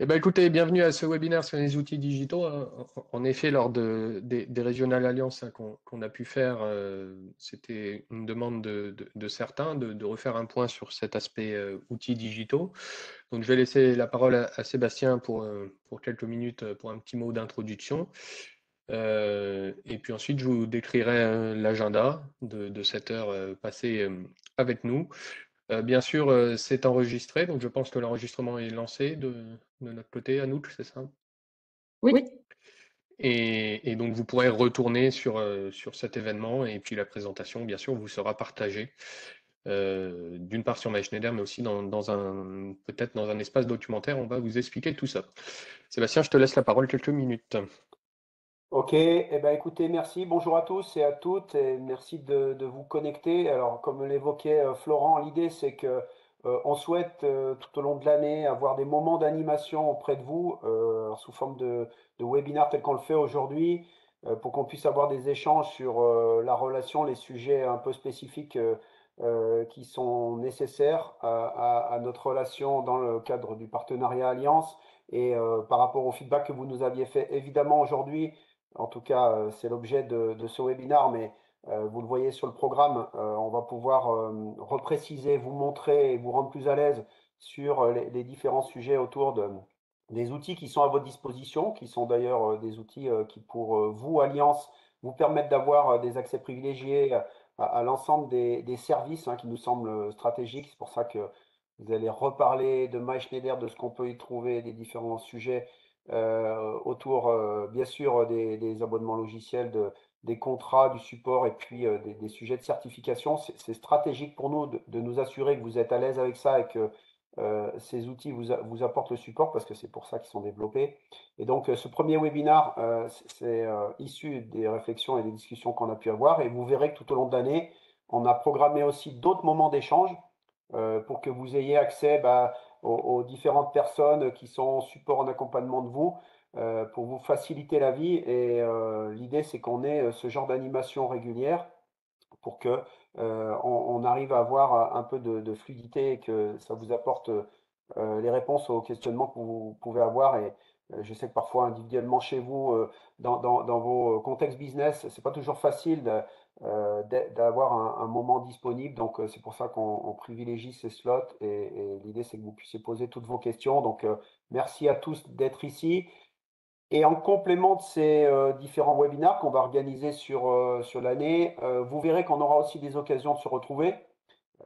Eh ben, écoutez, bienvenue à ce webinaire sur les outils digitaux, hein. En effet, lors des Régionales Alliances, hein, qu'on a pu faire, c'était une demande de certains de refaire un point sur cet aspect outils digitaux. Donc, je vais laisser la parole à Sébastien pour quelques minutes, pour un petit mot d'introduction. Et puis ensuite, je vous décrirai l'agenda de cette heure passée avec nous. Bien sûr, c'est enregistré, donc je pense que l'enregistrement est lancé de notre côté, Anouk, c'est ça? Oui, Et donc vous pourrez retourner sur cet événement et puis la présentation, bien sûr, vous sera partagée, d'une part sur MySchneider, mais aussi dans un peut-être dans un espace documentaire, on va vous expliquer tout ça. Sébastien, je te laisse la parole quelques minutes. ok. Eh ben, écoutez, merci. Bonjour à tous et à toutes et merci de vous connecter. Alors, comme l'évoquait Florent, l'idée c'est que on souhaite tout au long de l'année avoir des moments d'animation auprès de vous, alors sous forme de webinaire tel qu'on le fait aujourd'hui, pour qu'on puisse avoir des échanges sur la relation, les sujets un peu spécifiques qui sont nécessaires à notre relation dans le cadre du partenariat Alliance. Et par rapport au feedback que vous nous aviez fait, évidemment aujourd'hui. En tout cas, c'est l'objet de ce webinaire, mais vous le voyez sur le programme, on va pouvoir repréciser, vous montrer et vous rendre plus à l'aise sur les différents sujets autour des outils qui sont à votre disposition, qui sont d'ailleurs des outils qui, pour vous, Alliance, vous permettent d'avoir des accès privilégiés à l'ensemble des services, hein, qui nous semblent stratégiques. C'est pour ça que vous allez reparler de MySchneider, de ce qu'on peut y trouver, des différents sujets autour, bien sûr, des abonnements logiciels, des contrats, du support et puis des sujets de certification. C'est stratégique pour nous de nous assurer que vous êtes à l'aise avec ça et que ces outils vous apportent le support parce que c'est pour ça qu'ils sont développés. Et donc, ce premier webinaire, c'est issu des réflexions et des discussions qu'on a pu avoir. Et vous verrez que tout au long de l'année, on a programmé aussi d'autres moments d'échange pour que vous ayez accès, bah, aux différentes personnes qui sont en support, en accompagnement de vous, pour vous faciliter la vie. Et l'idée, c'est qu'on ait ce genre d'animation régulière pour que on arrive à avoir un peu de fluidité et que ça vous apporte les réponses aux questionnements que vous pouvez avoir. Et je sais que parfois, individuellement chez vous, dans vos contextes business, c'est pas toujours facile d'avoir un moment disponible. Donc, c'est pour ça qu'on privilégie ces slots. Et l'idée, c'est que vous puissiez poser toutes vos questions. Donc, merci à tous d'être ici. Et en complément de ces différents webinaires qu'on va organiser sur l'année, vous verrez qu'on aura aussi des occasions de se retrouver.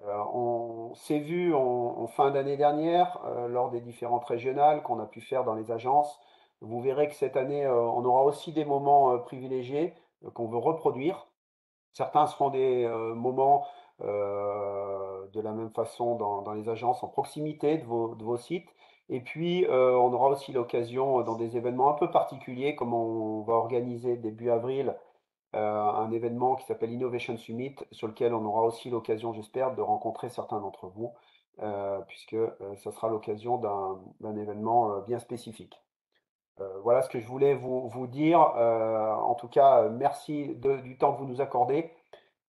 On s'est vu en fin d'année dernière lors des différentes régionales qu'on a pu faire dans les agences. Vous verrez que cette année, on aura aussi des moments privilégiés qu'on veut reproduire. Certains seront des moments de la même façon dans les agences en proximité de vos sites. Et puis, on aura aussi l'occasion, dans des événements un peu particuliers, comme on va organiser début avril, un événement qui s'appelle Innovation Summit, sur lequel on aura aussi l'occasion, j'espère, de rencontrer certains d'entre vous, puisque ça sera l'occasion d'un événement bien spécifique. Voilà ce que je voulais vous dire. En tout cas, merci du temps que vous nous accordez.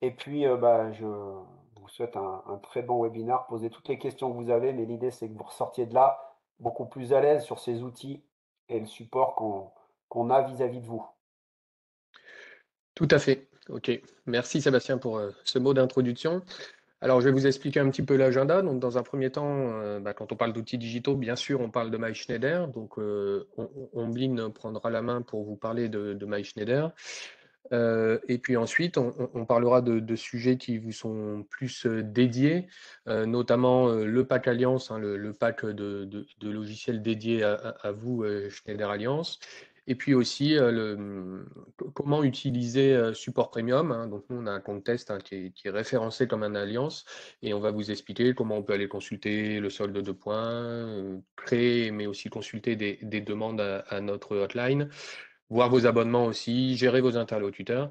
Et puis, bah, je vous souhaite un très bon webinaire. Posez toutes les questions que vous avez, mais l'idée, c'est que vous ressortiez de là beaucoup plus à l'aise sur ces outils et le support qu'on a vis-à-vis de vous. Tout à fait. OK. Merci Sébastien pour ce mot d'introduction. Alors, je vais vous expliquer un petit peu l'agenda. Donc, dans un premier temps, quand on parle d'outils digitaux, bien sûr, on parle de MySchneider. Donc, Ombline prendra la main pour vous parler de MySchneider. Et puis ensuite, on parlera de sujets qui vous sont plus dédiés, notamment le pack Alliance, hein, le pack de logiciels dédiés à vous, Schneider Alliance. Et puis aussi, comment utiliser Support Premium, hein. Donc, nous, on a un compte test, hein, qui est référencé comme un Alliance et on va vous expliquer comment on peut aller consulter le solde de points, créer, mais aussi consulter des demandes à notre hotline, voir vos abonnements aussi, gérer vos interlocuteurs.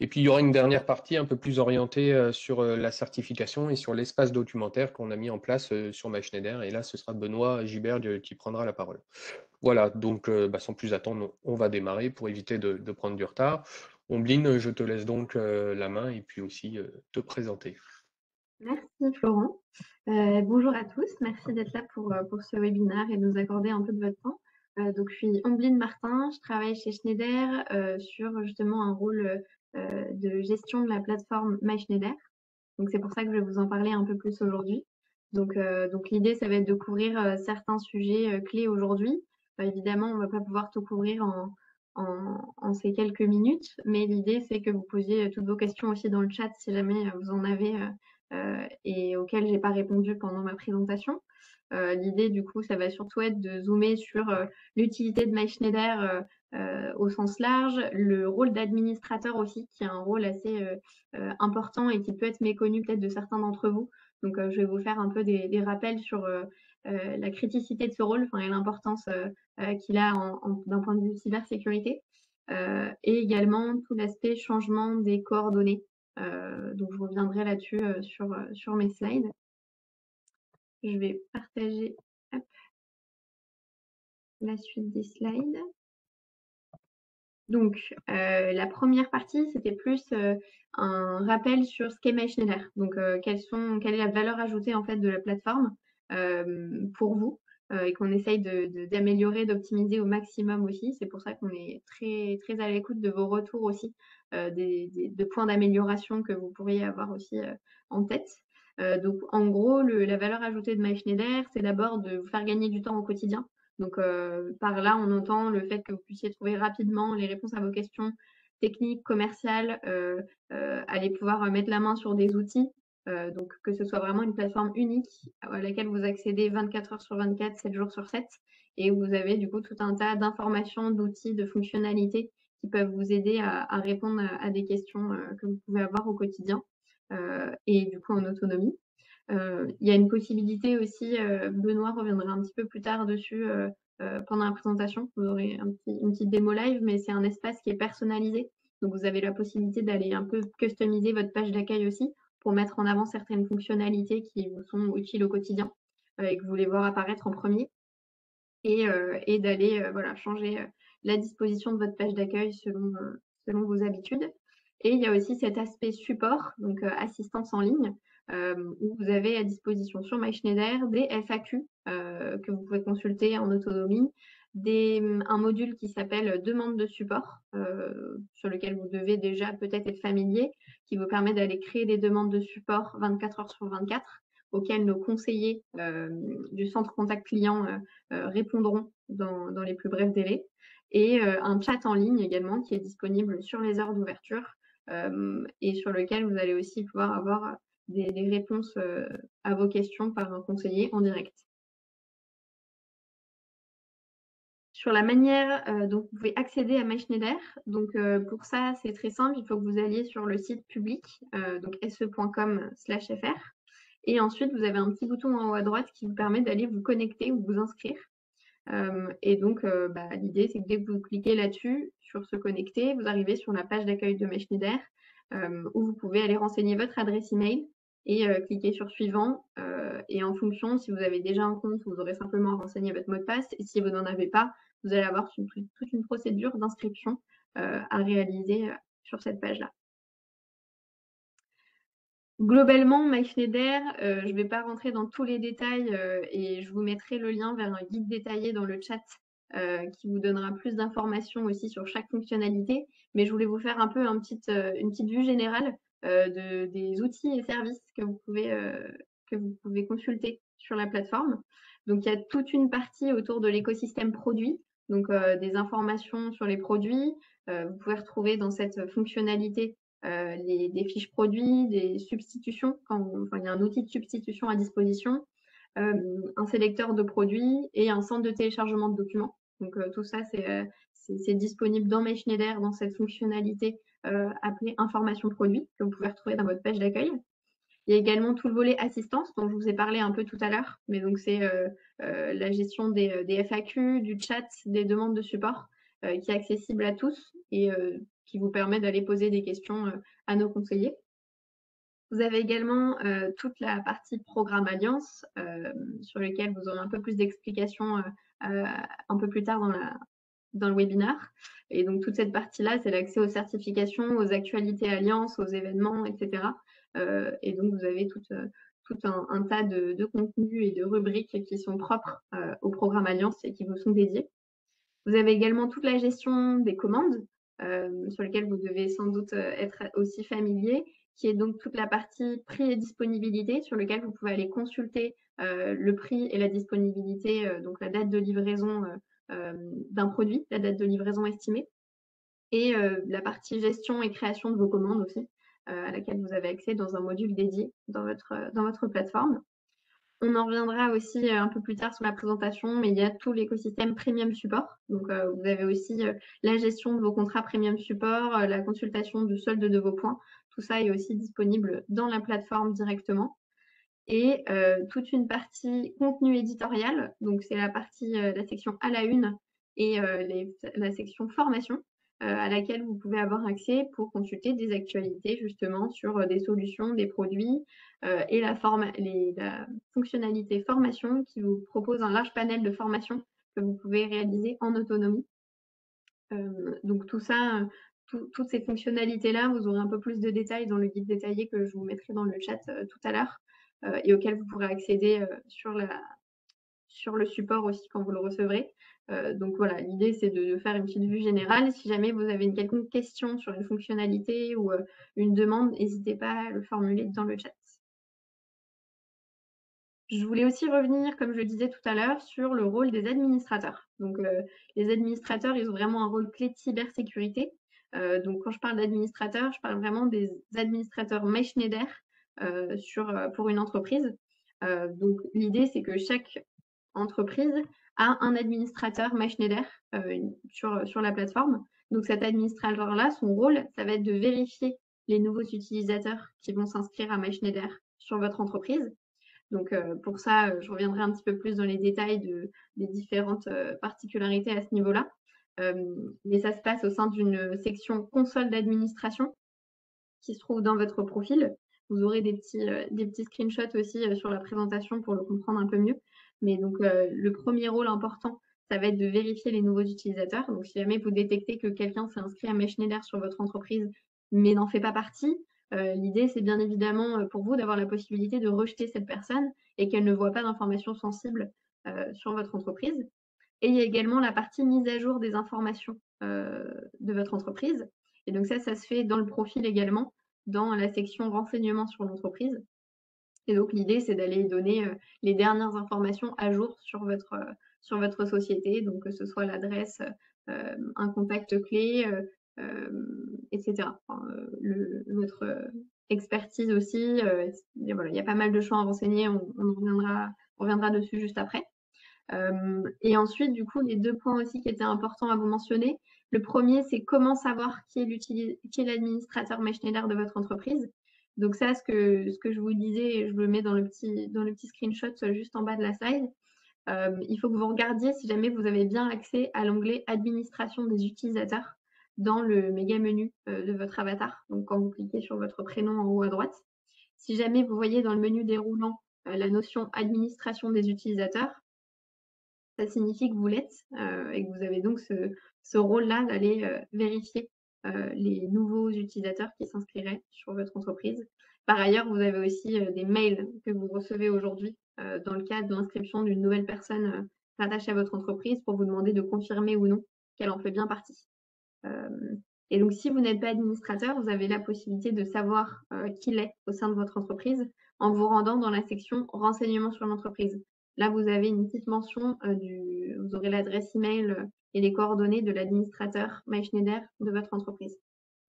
Et puis, il y aura une dernière partie un peu plus orientée sur la certification et sur l'espace documentaire qu'on a mis en place sur MySchneider. Et là, ce sera Benoît Gibert qui prendra la parole. Voilà, donc sans plus attendre, on va démarrer pour éviter de prendre du retard. Ombline, je te laisse donc la main et puis aussi te présenter. Merci Florent. Bonjour à tous, merci d'être là pour ce webinaire et de nous accorder un peu de votre temps. Donc je suis Ambline Martin, je travaille chez Schneider sur justement un rôle de gestion de la plateforme MySchneider. Donc c'est pour ça que je vais vous en parler un peu plus aujourd'hui. Donc l'idée, ça va être de couvrir certains sujets clés aujourd'hui. Évidemment, on ne va pas pouvoir tout couvrir en ces quelques minutes, mais l'idée, c'est que vous posiez toutes vos questions aussi dans le chat si jamais vous en avez et auxquelles j'ai pas répondu pendant ma présentation. L'idée, du coup, ça va surtout être de zoomer sur l'utilité de MySchneider au sens large, le rôle d'administrateur aussi, qui est un rôle assez important et qui peut être méconnu peut-être de certains d'entre vous. Donc, je vais vous faire un peu des rappels sur la criticité de ce rôle, et l'importance qu'il a d'un point de vue cybersécurité, et également tout l'aspect changement des coordonnées. Donc, je reviendrai là-dessus sur mes slides. Je vais partager hop, la suite des slides. Donc, la première partie, c'était plus un rappel sur ce qu'est MySchneider. Donc, quelle est la valeur ajoutée en fait de la plateforme pour vous et qu'on essaye d'améliorer, d'optimiser au maximum aussi. C'est pour ça qu'on est très, très à l'écoute de vos retours aussi, de points d'amélioration que vous pourriez avoir aussi en tête. Donc, en gros, la valeur ajoutée de MySchneider, c'est d'abord de vous faire gagner du temps au quotidien. Donc, par là, on entend le fait que vous puissiez trouver rapidement les réponses à vos questions techniques, commerciales, aller pouvoir mettre la main sur des outils, donc que ce soit vraiment une plateforme unique à laquelle vous accédez 24 heures sur 24, 7 jours sur 7, et où vous avez du coup tout un tas d'informations, d'outils, de fonctionnalités qui peuvent vous aider à répondre à des questions que vous pouvez avoir au quotidien, et du coup en autonomie. Il y a une possibilité aussi, Benoît reviendra un petit peu plus tard dessus pendant la présentation. Vous aurez une petite démo live, mais c'est un espace qui est personnalisé. Donc vous avez la possibilité d'aller un peu customiser votre page d'accueil aussi pour mettre en avant certaines fonctionnalités qui vous sont utiles au quotidien et que vous voulez voir apparaître en premier. Et d'aller voilà, changer la disposition de votre page d'accueil selon vos habitudes. Et il y a aussi cet aspect support, donc assistance en ligne, où vous avez à disposition sur MySchneider des FAQ que vous pouvez consulter en autonomie, un module qui s'appelle demande de support, sur lequel vous devez déjà peut-être être familier, qui vous permet d'aller créer des demandes de support 24 heures sur 24, auxquelles nos conseillers du centre contact client répondront dans les plus brefs délais. Et un chat en ligne également qui est disponible sur les heures d'ouverture et sur lequel vous allez aussi pouvoir avoir des réponses à vos questions par un conseiller en direct. Sur la manière dont vous pouvez accéder à MySchneider, donc pour ça, c'est très simple, il faut que vous alliez sur le site public, donc se.com/fr. Et ensuite, vous avez un petit bouton en haut à droite qui vous permet d'aller vous connecter ou vous inscrire. Et donc, l'idée, c'est que dès que vous cliquez là-dessus, sur se connecter, vous arrivez sur la page d'accueil de MySchneider, où vous pouvez aller renseigner votre adresse email et cliquer sur suivant. Et en fonction, si vous avez déjà un compte, vous aurez simplement à renseigner votre mot de passe. Et si vous n'en avez pas, vous allez avoir toute une procédure d'inscription à réaliser sur cette page-là. Globalement, MySchneider, je ne vais pas rentrer dans tous les détails et je vous mettrai le lien vers un guide détaillé dans le chat qui vous donnera plus d'informations aussi sur chaque fonctionnalité. Mais je voulais vous faire un peu une petite vue générale des outils et services que vous pouvez consulter sur la plateforme. Donc, il y a toute une partie autour de l'écosystème produit, donc des informations sur les produits. Vous pouvez retrouver dans cette fonctionnalité des fiches produits, des substitutions, il y a un outil de substitution à disposition, un sélecteur de produits et un centre de téléchargement de documents. Donc tout ça, c'est disponible dans MySchneider, dans cette fonctionnalité appelée information produit, que vous pouvez retrouver dans votre page d'accueil. Il y a également tout le volet assistance dont je vous ai parlé un peu tout à l'heure, mais donc c'est la gestion des FAQ, du chat, des demandes de support qui est accessible à tous et qui vous permet d'aller poser des questions à nos conseillers. Vous avez également toute la partie programme Alliance sur lequel vous aurez un peu plus d'explications un peu plus tard dans le webinaire. Et donc toute cette partie-là, c'est l'accès aux certifications, aux actualités Alliance, aux événements, etc. Et donc, vous avez tout un tas de contenus et de rubriques qui sont propres au programme Alliance et qui vous sont dédiés. Vous avez également toute la gestion des commandes, sur lesquelles vous devez sans doute être aussi familier, qui est donc toute la partie prix et disponibilité, sur lequel vous pouvez aller consulter le prix et la disponibilité, donc la date de livraison d'un produit, la date de livraison estimée, et la partie gestion et création de vos commandes aussi, à laquelle vous avez accès dans un module dédié dans votre plateforme. On en reviendra aussi un peu plus tard sur la présentation, mais il y a tout l'écosystème Premium Support. Donc, vous avez aussi la gestion de vos contrats Premium Support, la consultation du solde de vos points. Tout ça est aussi disponible dans la plateforme directement. Et toute une partie contenu éditorial. Donc, c'est la partie, la section à la une et la section formation, à laquelle vous pouvez avoir accès pour consulter des actualités justement sur des solutions, des produits et la fonctionnalité formation qui vous propose un large panel de formations que vous pouvez réaliser en autonomie. Donc tout ça, toutes ces fonctionnalités-là, vous aurez un peu plus de détails dans le guide détaillé que je vous mettrai dans le chat tout à l'heure et auquel vous pourrez accéder sur le support aussi quand vous le recevrez. Donc voilà, l'idée c'est de faire une petite vue générale. Si jamais vous avez une quelconque question sur une fonctionnalité ou une demande, n'hésitez pas à le formuler dans le chat. Je voulais aussi revenir, comme je le disais tout à l'heure, sur le rôle des administrateurs. Donc, les administrateurs, ils ont vraiment un rôle clé de cybersécurité. Donc, quand je parle d'administrateurs, je parle vraiment des administrateurs MySchneider pour une entreprise. Donc, l'idée, c'est que chaque entreprise a un administrateur MySchneider sur la plateforme. Donc, cet administrateur-là, son rôle, ça va être de vérifier les nouveaux utilisateurs qui vont s'inscrire à MySchneider sur votre entreprise. Donc, pour ça, je reviendrai un petit peu plus dans les détails des différentes particularités à ce niveau-là. Mais ça se passe au sein d'une section console d'administration qui se trouve dans votre profil. Vous aurez des petits screenshots aussi sur la présentation pour le comprendre un peu mieux. Mais donc, le premier rôle important, ça va être de vérifier les nouveaux utilisateurs. Donc, si jamais vous détectez que quelqu'un s'est inscrit à MySchneider sur votre entreprise, mais n'en fait pas partie, l'idée, c'est bien évidemment pour vous d'avoir la possibilité de rejeter cette personne et qu'elle ne voit pas d'informations sensibles sur votre entreprise. Et il y a également la partie mise à jour des informations de votre entreprise. Et donc ça se fait dans le profil également, dans la section renseignements sur l'entreprise. Et donc l'idée, c'est d'aller donner les dernières informations à jour sur votre société, donc que ce soit l'adresse, un contact clé, etc. Enfin, votre expertise aussi. Voilà, il y a pas mal de champs à renseigner, on reviendra dessus juste après. Et ensuite, du coup, les 2 points aussi qui étaient importants à vous mentionner. Le premier, c'est comment savoir qui est l'administrateur MySchneider de votre entreprise. Donc ça, ce que je vous disais, je le mets dans le petit screenshot juste en bas de la slide. Il faut que vous regardiez si jamais vous avez bien accès à l'onglet Administration des utilisateurs dans le méga menu de votre avatar. Donc quand vous cliquez sur votre prénom en haut à droite. Si jamais vous voyez dans le menu déroulant la notion Administration des utilisateurs, ça signifie que vous l'êtes et que vous avez donc ce rôle-là d'aller vérifier les nouveaux utilisateurs qui s'inscriraient sur votre entreprise. Par ailleurs, vous avez aussi des mails que vous recevez aujourd'hui dans le cadre de l'inscription d'une nouvelle personne rattachée à votre entreprise pour vous demander de confirmer ou non qu'elle en fait bien partie. Et donc, si vous n'êtes pas administrateur, vous avez la possibilité de savoir qui l'est au sein de votre entreprise en vous rendant dans la section renseignements sur l'entreprise. Là, vous avez une petite mention vous aurez l'adresse email et les coordonnées de l'administrateur MySchneider de votre entreprise,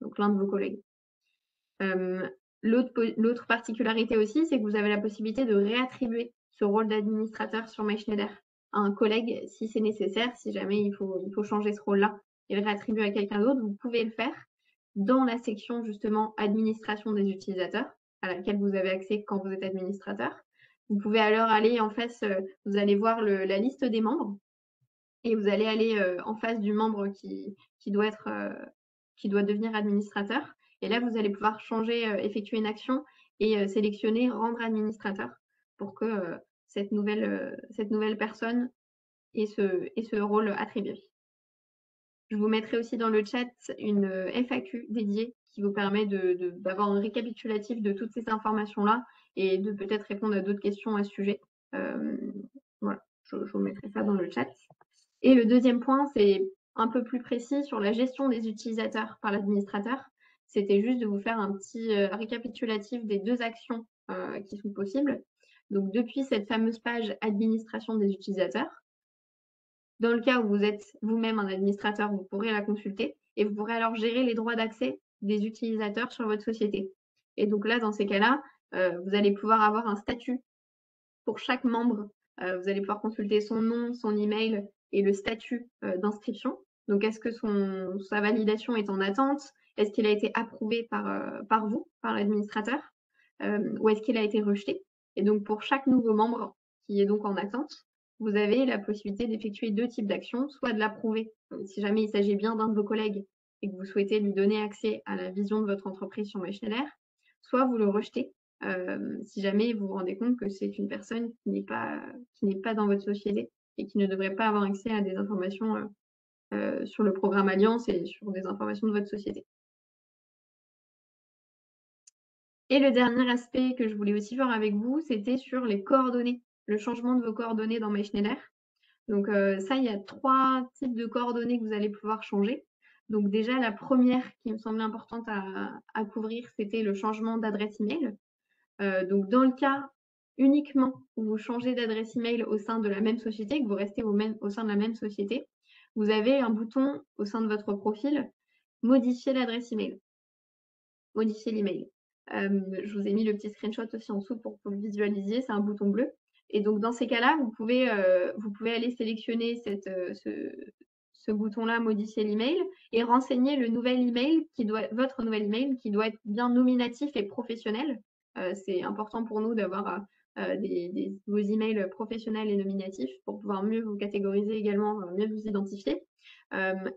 donc l'un de vos collègues. L'autre particularité aussi, c'est que vous avez la possibilité de réattribuer ce rôle d'administrateur sur MySchneider à un collègue si c'est nécessaire, si jamais il faut changer ce rôle-là et le réattribuer à quelqu'un d'autre, vous pouvez le faire dans la section justement administration des utilisateurs à laquelle vous avez accès quand vous êtes administrateur. Vous pouvez alors aller en face, vous allez voir la liste des membres et vous allez aller en face du membre qui doit devenir administrateur. Et là, vous allez pouvoir changer, effectuer une action et sélectionner rendre administrateur pour que cette nouvelle personne ait ce rôle attribué. Je vous mettrai aussi dans le chat une FAQ dédiée qui vous permet d'avoir un récapitulatif de toutes ces informations-là et de peut-être répondre à d'autres questions à ce sujet. Voilà, je vous mettrai ça dans le chat. Et le deuxième point, c'est un peu plus précis sur la gestion des utilisateurs par l'administrateur. C'était juste de vous faire un petit récapitulatif des 2 actions qui sont possibles. Donc, depuis cette fameuse page administration des utilisateurs, dans le cas où vous êtes vous-même un administrateur, vous pourrez la consulter et vous pourrez alors gérer les droits d'accès des utilisateurs sur votre société. Et donc là, dans ces cas-là, vous allez pouvoir avoir un statut pour chaque membre. Vous allez pouvoir consulter son nom, son email et le statut d'inscription. Donc, est-ce que sa validation est en attente? Est-ce qu'il a été approuvé par vous, par l'administrateur? Ou est-ce qu'il a été rejeté? Et donc, pour chaque nouveau membre qui est donc en attente, vous avez la possibilité d'effectuer 2 types d'actions, soit de l'approuver, si jamais il s'agit bien d'un de vos collègues et que vous souhaitez lui donner accès à la vision de votre entreprise sur MySchneider, soit vous le rejetez si jamais vous vous rendez compte que c'est une personne qui n'est pas dans votre société et qui ne devrait pas avoir accès à des informations sur le programme Alliance et sur des informations de votre société. Et le dernier aspect que je voulais aussi voir avec vous, c'était sur les coordonnées, le changement de vos coordonnées dans MySchneider. Donc ça, il y a 3 types de coordonnées que vous allez pouvoir changer. Donc déjà, la première qui me semblait importante à couvrir, c'était le changement d'adresse email. Donc dans le cas uniquement où vous changez d'adresse email au sein de la même société, que vous restez au sein de la même société, vous avez un bouton au sein de votre profil « Modifier l'adresse email », modifier l'email. Je vous ai mis le petit screenshot aussi en dessous pour que vous le visualisiez, c'est un bouton bleu. Et donc dans ces cas-là, vous pouvez aller sélectionner ce bouton-là, modifier l'email, et renseigner le nouvel email votre nouvel email qui doit être bien nominatif et professionnel. C'est important pour nous d'avoir vos emails professionnels et nominatifs pour pouvoir mieux vous catégoriser également, mieux vous identifier.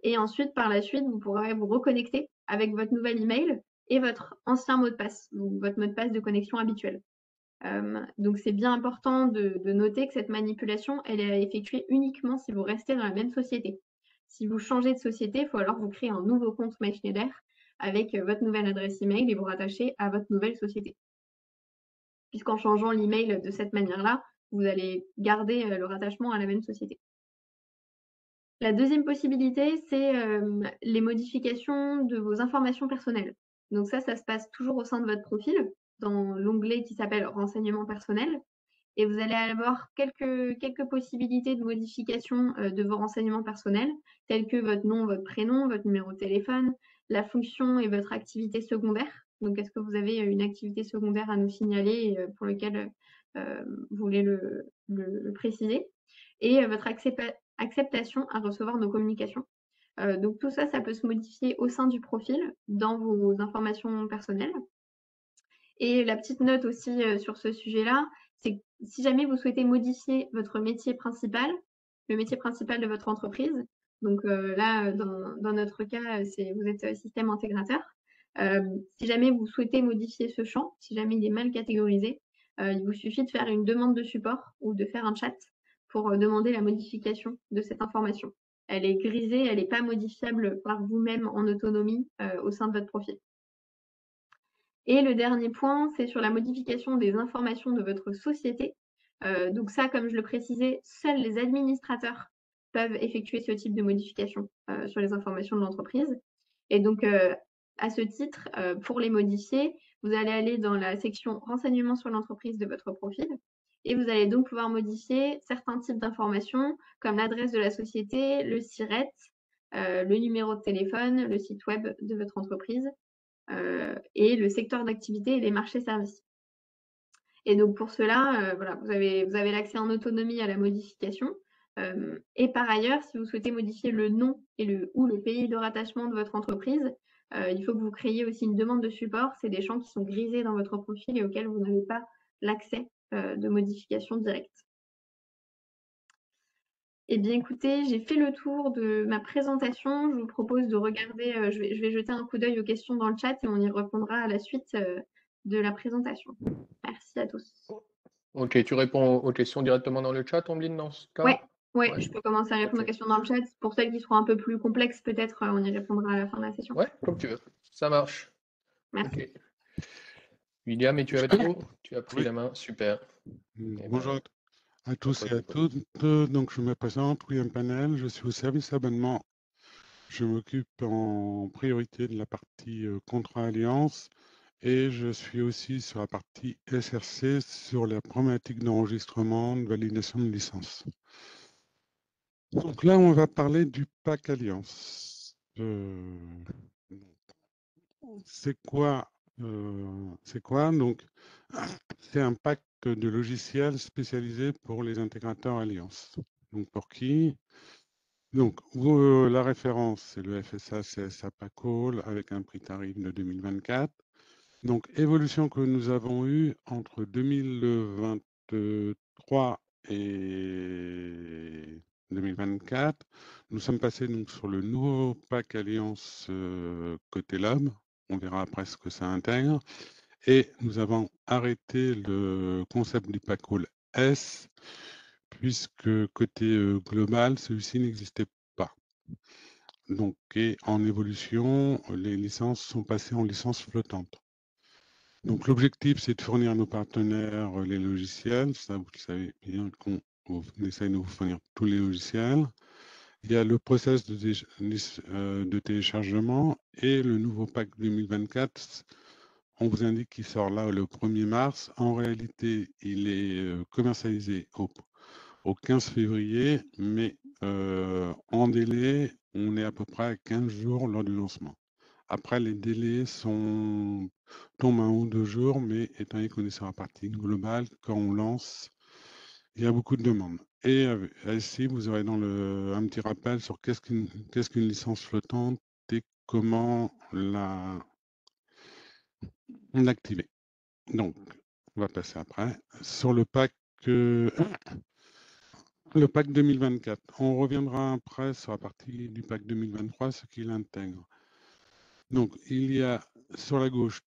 Et ensuite, par la suite, vous pourrez vous reconnecter avec votre nouvel email et votre ancien mot de passe, donc votre mot de passe de connexion habituel. Donc c'est bien important de noter que cette manipulation, elle est effectuée uniquement si vous restez dans la même société. Si vous changez de société, il faut alors vous créer un nouveau compte MySchneider avec votre nouvelle adresse email et vous rattacher à votre nouvelle société. Puisqu'en changeant l'email de cette manière-là, vous allez garder le rattachement à la même société. La deuxième possibilité, c'est les modifications de vos informations personnelles. Donc ça se passe toujours au sein de votre profil, dans l'onglet qui s'appelle Renseignements personnels. Et vous allez avoir quelques possibilités de modification de vos renseignements personnels, tels que votre nom, votre prénom, votre numéro de téléphone, la fonction et votre activité secondaire. Donc, est-ce que vous avez une activité secondaire à nous signaler pour laquelle vous voulez le préciser? Et votre acceptation à recevoir nos communications. Donc, tout ça, ça peut se modifier au sein du profil, dans vos informations personnelles. Et la petite note aussi sur ce sujet-là, c'est que si jamais vous souhaitez modifier votre métier principal, le métier principal de votre entreprise, donc là, dans notre cas, vous êtes système intégrateur. Si jamais vous souhaitez modifier ce champ, si jamais il est mal catégorisé, il vous suffit de faire une demande de support ou de faire un chat pour demander la modification de cette information. Elle est grisée, elle n'est pas modifiable par vous-même en autonomie au sein de votre profil. Et le dernier point, c'est sur la modification des informations de votre société. Donc ça, comme je le précisais, seuls les administrateurs peuvent effectuer ce type de modification sur les informations de l'entreprise. Et donc, à ce titre, pour les modifier, vous allez aller dans la section renseignements sur l'entreprise de votre profil et vous allez donc pouvoir modifier certains types d'informations comme l'adresse de la société, le SIRET, le numéro de téléphone, le site web de votre entreprise, et le secteur d'activité et les marchés services. Et donc pour cela, voilà, vous avez l'accès en autonomie à la modification. Et par ailleurs, si vous souhaitez modifier le nom ou le pays de rattachement de votre entreprise, il faut que vous créiez aussi une demande de support. C'est des champs qui sont grisés dans votre profil et auxquels vous n'avez pas l'accès de modification directe. Eh bien, écoutez, j'ai fait le tour de ma présentation. Je vous propose de regarder, je vais jeter un coup d'œil aux questions dans le chat et on y répondra à la suite de la présentation. Merci à tous. Ok, tu réponds aux questions directement dans le chat, Ombline, dans ce cas? Ouais, je peux commencer à répondre aux questions dans le chat. Pour celles qui seront un peu plus complexes, peut-être on y répondra à la fin de la session. Ouais, comme tu veux. Ça marche. Merci. Ok. William, et tu avais trop? Tu as pris Oui, la main, super. Eh bonjour ben, à tous et à reprenons. toutes. Donc, je me présente, William Panel, je suis au service abonnement. Je m'occupe en priorité de la partie contrat alliance et je suis aussi sur la partie SRC sur la problématique d'enregistrement, de validation de licence. Donc là, on va parler du pack alliance. C'est quoi Donc, c'est un pack de logiciels spécialisés pour les intégrateurs Alliance. Donc, pour qui? Donc, la référence, c'est le FSA CSA PACall avec un prix tarif de 2024. Donc, évolution que nous avons eue entre 2023 et 2024. Nous sommes passés donc sur le nouveau pack Alliance côté Lab. On verra après ce que ça intègre. Et nous avons arrêté le concept du PACall S, puisque côté global, celui-ci n'existait pas. Donc, et en évolution, les licences sont passées en licences flottantes. Donc, l'objectif, c'est de fournir à nos partenaires les logiciels. Ça, vous le savez bien qu'on essaye de vous fournir tous les logiciels. Il y a le process de téléchargement et le nouveau pack 2024. On vous indique qu'il sort là le 1er mars. En réalité, il est commercialisé au 15 février, mais en délai, on est à peu près à 15 jours lors du lancement. Après, les délais tombent 1 ou 2 jours, mais étant donné qu'on est sur la partie globale, quand on lance, il y a beaucoup de demandes. Et ici, vous aurez un petit rappel sur qu'est-ce qu'une licence flottante et comment l'activer. Donc, on va passer après. Sur le pack 2024. On reviendra après sur la partie du pack 2023, ce qu'il intègre. Donc, il y a sur la gauche,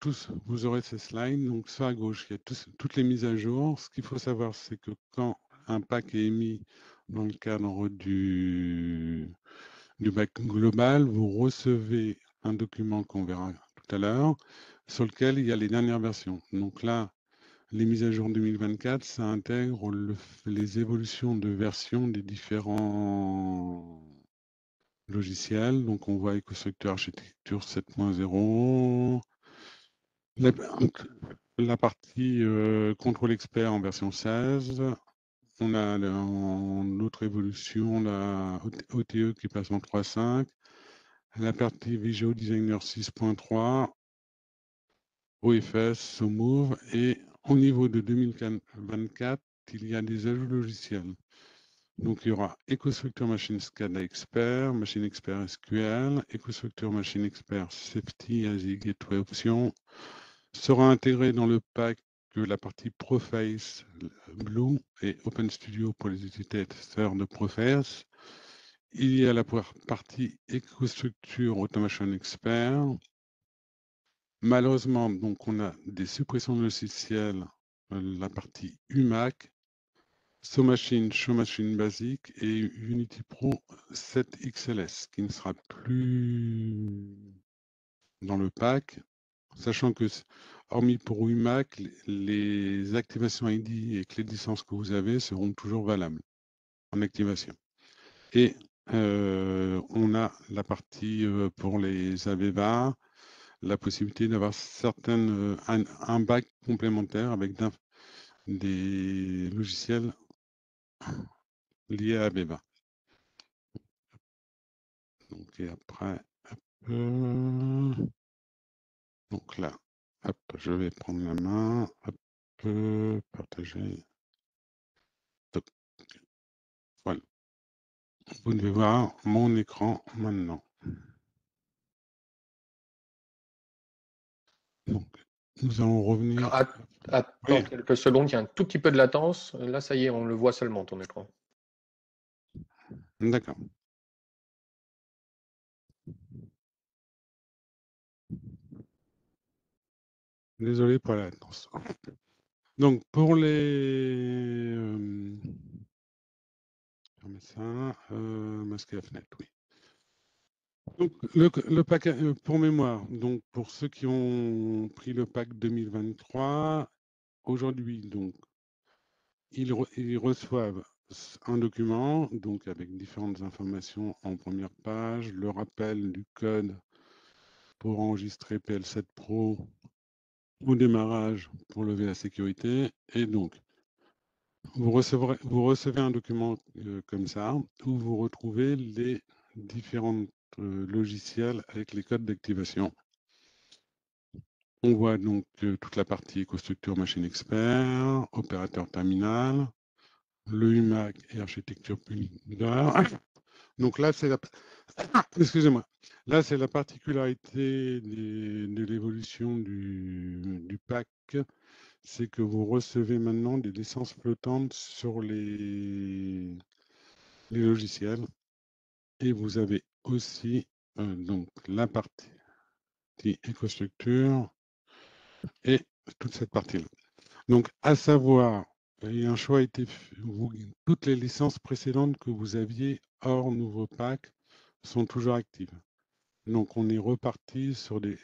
vous aurez ces slides. Donc, sur la gauche, il y a toutes les mises à jour. Ce qu'il faut savoir, c'est que quand un pack est émis dans le cadre du pack global, vous recevez un document qu'on verra tout à l'heure, sur lequel il y a les dernières versions. Donc là, les mises à jour 2024, ça intègre les évolutions de version des différents logiciels. Donc, on voit EcoStructure Architecture 7.0, la partie Contrôle Expert en version 16. On a en autre évolution la OTE qui passe en 3.5, la partie Visual Designer 6.3, OFS, SoMove, et au niveau de 2024, il y a des ajouts logiciels. Donc, il y aura EcoStructure Machine SCADA Expert, Machine Expert SQL, EcoStructure Machine Expert Safety ASI Gateway Option. Sera intégré dans le pack la partie Proface Blue et OpenStudio pour les utilisateurs de Proface. Il y a la partie EcoStructure Automation Expert. Malheureusement, donc, on a des suppressions de logiciels, la partie UMAC, SoMachine, ShowMachine Basic et Unity Pro 7 XLS, qui ne sera plus dans le pack, sachant que, hormis pour UMAC, les activations ID et clés de licence que vous avez seront toujours valables en activation. Et on a la partie pour les AVEVA, la possibilité d'avoir un bac complémentaire avec des logiciels liés à AVEVA. Donc, et après, donc là, hop, je vais prendre la main, hop, partager. Toc. Voilà. Vous devez voir mon écran maintenant. Donc, nous allons revenir. Alors, attends Oui, quelques secondes, il y a un tout petit peu de latence. Là, ça y est, on le voit seulement, ton écran. d'accord. Désolé pour la latence. Donc, pour les... fermez ça, masquer la fenêtre, oui. Donc, le pack, pour mémoire, donc pour ceux qui ont pris le pack 2023, aujourd'hui, donc, ils reçoivent un document, donc avec différentes informations en première page, le rappel du code pour enregistrer PL7 Pro au démarrage pour lever la sécurité. Et donc, vous recevez un document comme ça, où vous retrouvez les différents logiciels avec les codes d'activation. On voit donc toute la partie écostructure machine expert, opérateur terminal, le UMAC et architecture publieur. Donc là, c'est la... Excusez-moi. Là, c'est la particularité de l'évolution du pack, c'est que vous recevez maintenant des licences flottantes sur les logiciels et vous avez aussi donc la partie écostructure et toute cette partie-là. Donc, à savoir, un choix a été fait, toutes les licences précédentes que vous aviez hors nouveau pack sont toujours actives. Donc, on est reparti sur des,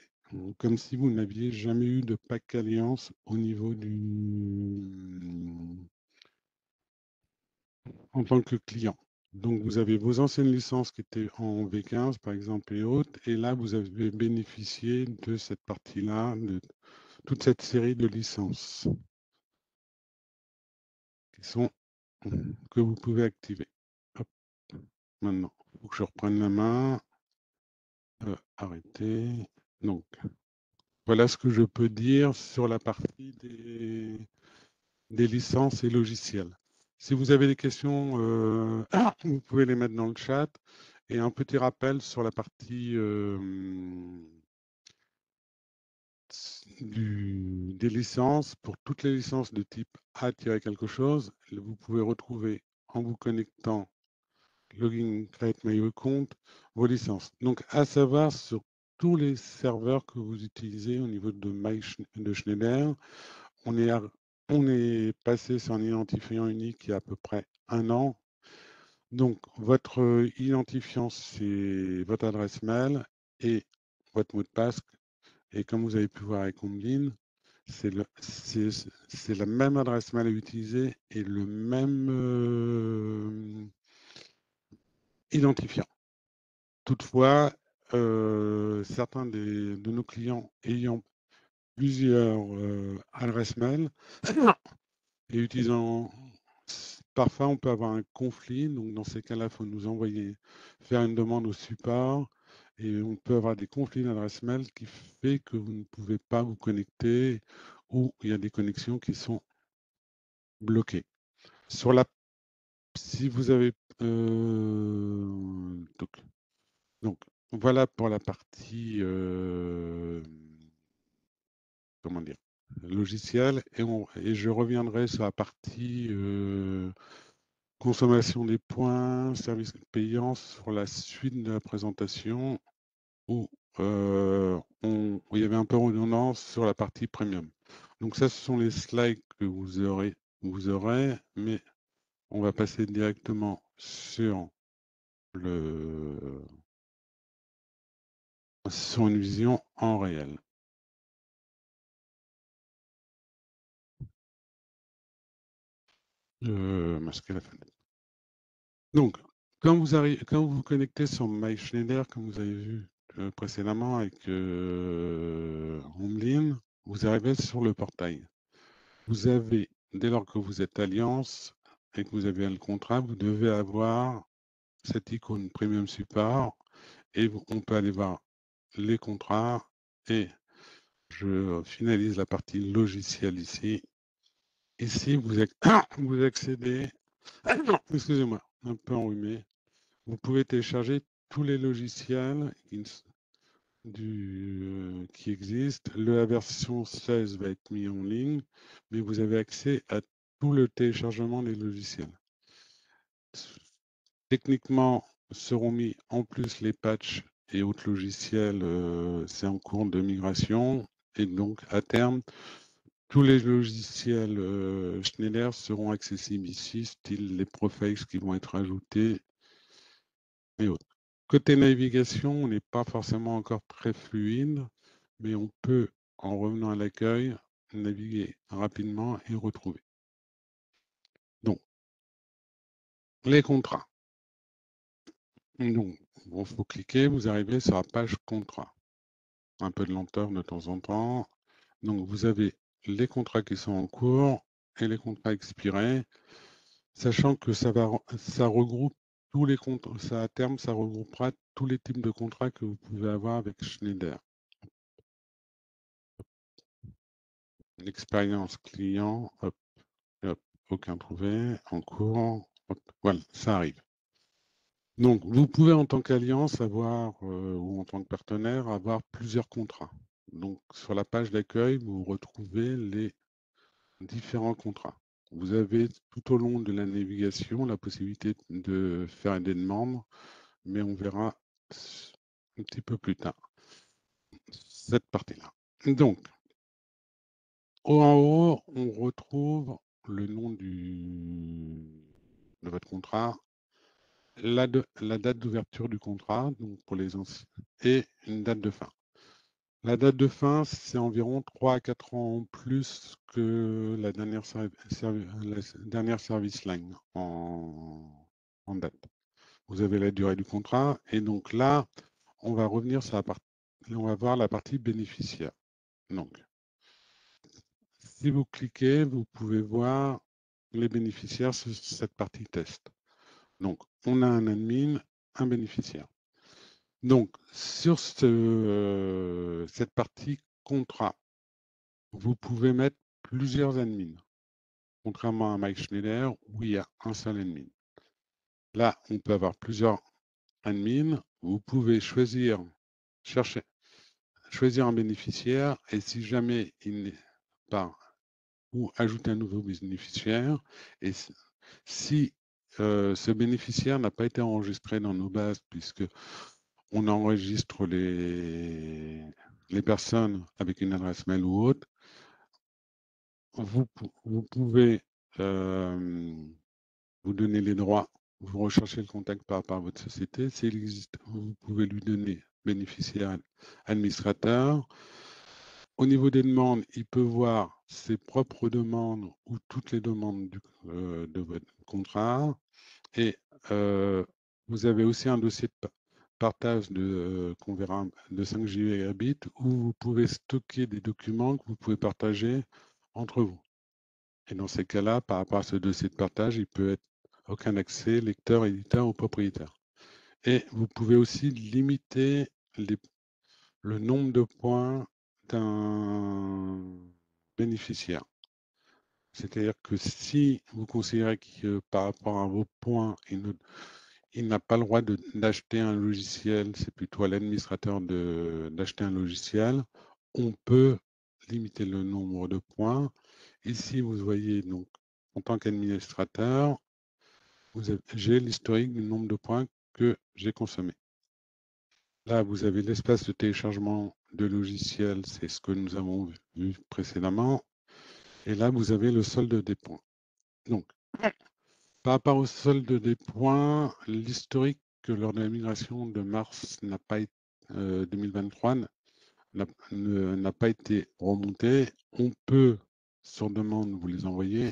comme si vous n'aviez jamais eu de pack alliance au niveau en tant que client. Donc, vous avez vos anciennes licences qui étaient en V15, par exemple, et autres, et là, vous avez bénéficié de cette partie-là, de toute cette série de licences qui sont que vous pouvez activer. Hop. Maintenant, il faut que je reprenne la main. Arrêter. Donc, voilà ce que je peux dire sur la partie des licences et logiciels. Si vous avez des questions, vous pouvez les mettre dans le chat. Et un petit rappel sur la partie des licences. Pour toutes les licences de type A-quelque chose, vous pouvez retrouver en vous connectant login, create my compte, vos licences. Donc, à savoir sur tous les serveurs que vous utilisez au niveau de Schneider, on est passé sur un identifiant unique il y a à peu près 1 an. Donc, votre identifiant, c'est votre adresse mail et votre mot de passe. Et comme vous avez pu voir avec Omblin, c'est la même adresse mail à utiliser et le même identifiant. Toutefois, certains de nos clients ayant plusieurs adresses mail et utilisant, parfois on peut avoir un conflit, donc dans ces cas-là, il faut nous envoyer, faire une demande au support et on peut avoir des conflits d'adresses mail qui fait que vous ne pouvez pas vous connecter ou il y a des connexions qui sont bloquées. Sur la, si vous avez donc, voilà pour la partie comment dire, logiciel et je reviendrai sur la partie consommation des points, services payants sur la suite de la présentation où il y avait un peu redondance sur la partie premium. Donc ça, ce sont les slides que vous aurez, mais on va passer directement sur une vision en réel. Masquer la fenêtre. Donc, quand vous vous connectez sur MySchneider, comme vous avez vu précédemment avec Omblin, vous arrivez sur le portail. Vous avez, dès lors que vous êtes Alliance et que vous avez le contrat, vous devez avoir cette icône Premium Support et on peut aller voir les contrats et je finalise la partie logiciel ici. Ici, vous accédez, excusez-moi, un peu enrhumé. Vous pouvez télécharger tous les logiciels qui existent. La version 16 va être mise en ligne, mais vous avez accès à tout le téléchargement des logiciels. Techniquement, seront mis en plus les patchs et autres logiciels. C'est en cours de migration et donc à terme, tous les logiciels Schneider seront accessibles ici, style les profiles qui vont être ajoutés et autres. Côté navigation, on n'est pas forcément encore très fluide, mais on peut, en revenant à l'accueil, naviguer rapidement et retrouver. Donc, les contrats. Donc, il faut cliquer, vous arrivez sur la page contrat. Un peu de lenteur de temps en temps. Donc, vous avez les contrats qui sont en cours et les contrats expirés, sachant que ça regroupe tous les contrats. À terme, ça regroupera tous les types de contrats que vous pouvez avoir avec Schneider. L'expérience client, hop, hop, aucun trouvé, en cours, hop, voilà, ça arrive. Donc, vous pouvez en tant qu'alliance avoir, ou en tant que partenaire, avoir plusieurs contrats. Donc, sur la page d'accueil, vous retrouvez les différents contrats. Vous avez tout au long de la navigation la possibilité de faire des demandes, mais on verra un petit peu plus tard cette partie-là. Donc, en haut, on retrouve le nom de votre contrat, la date d'ouverture du contrat, donc pour les anciens, et une date de fin. La date de fin, c'est environ 3 à 4 ans en plus que la dernière service line en date. Vous avez la durée du contrat, et donc là, on va revenir sur on va voir la partie bénéficiaire. Donc, si vous cliquez, vous pouvez voir les bénéficiaires sur cette partie test. Donc, on a un admin, un bénéficiaire. Donc, sur cette partie contrat, vous pouvez mettre plusieurs admins, contrairement à Mike Schneider où il y a un seul admin. Là, on peut avoir plusieurs admins. Vous pouvez choisir un bénéficiaire et si jamais il n'est pas, ou ajouter un nouveau bénéficiaire. Et si ce bénéficiaire n'a pas été enregistré dans nos bases, puisque on enregistre les personnes avec une adresse mail ou autre, vous pouvez vous donner les droits, vous recherchez le contact par rapport à votre société. S'il existe, vous pouvez lui donner bénéficiaire administrateur. Au niveau des demandes, il peut voir ses propres demandes ou toutes les demandes de votre contrat. Et vous avez aussi un dossier de partage qu'on verra de 5 Gbit où vous pouvez stocker des documents que vous pouvez partager entre vous. Et dans ces cas-là, par rapport à ce dossier de partage, il peut être aucun accès lecteur, éditeur ou propriétaire. Et vous pouvez aussi limiter le nombre de points d'un bénéficiaire. C'est-à-dire que si vous considérez que par rapport à vos points, il n'a pas le droit d'acheter un logiciel, c'est plutôt à l'administrateur d'acheter un logiciel, on peut limiter le nombre de points. Ici, vous voyez donc en tant qu'administrateur, j'ai l'historique du nombre de points que j'ai consommé. Là, vous avez l'espace de téléchargement de logiciels, c'est ce que nous avons vu précédemment. Et là, vous avez le solde des points. Donc, par rapport au solde des points, l'historique lors de la migration de mars 2023 n'a pas été remonté. On peut, sur demande, vous les envoyer.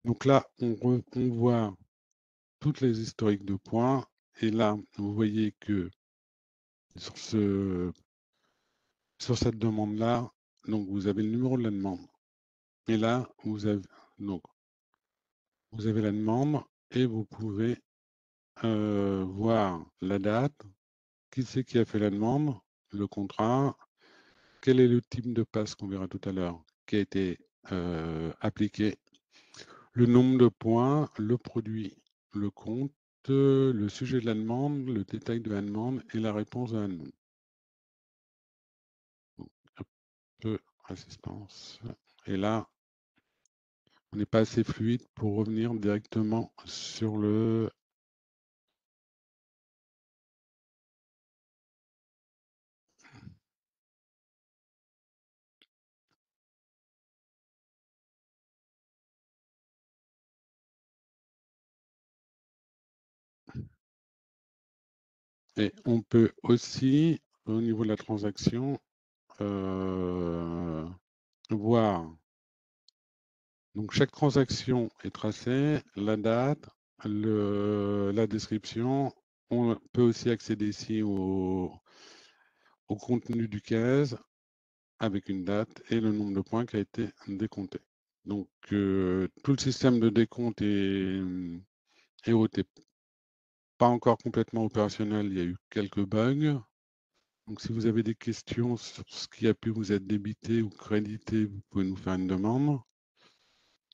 Donc là, on voit toutes les historiques de points. Et là, vous voyez que sur cette demande-là, donc vous avez le numéro de la demande. Et là, vous avez la demande et vous pouvez voir la date, qui c'est qui a fait la demande, le contrat, quel est le type de passe qu'on verra tout à l'heure qui a été appliqué, le nombre de points, le produit, le compte, le sujet de la demande, le détail de la demande et la réponse de la demande. Donc, un peu assistance. Et là, on n'est pas assez fluide pour revenir directement sur le Et on peut aussi, au niveau de la transaction, voir. Donc chaque transaction est tracée, la date, la description. On peut aussi accéder ici au contenu du case avec une date et le nombre de points qui a été décompté. Donc tout le système de décompte est pas encore complètement opérationnel, il y a eu quelques bugs. Donc si vous avez des questions sur ce qui a pu vous être débité ou crédité, vous pouvez nous faire une demande.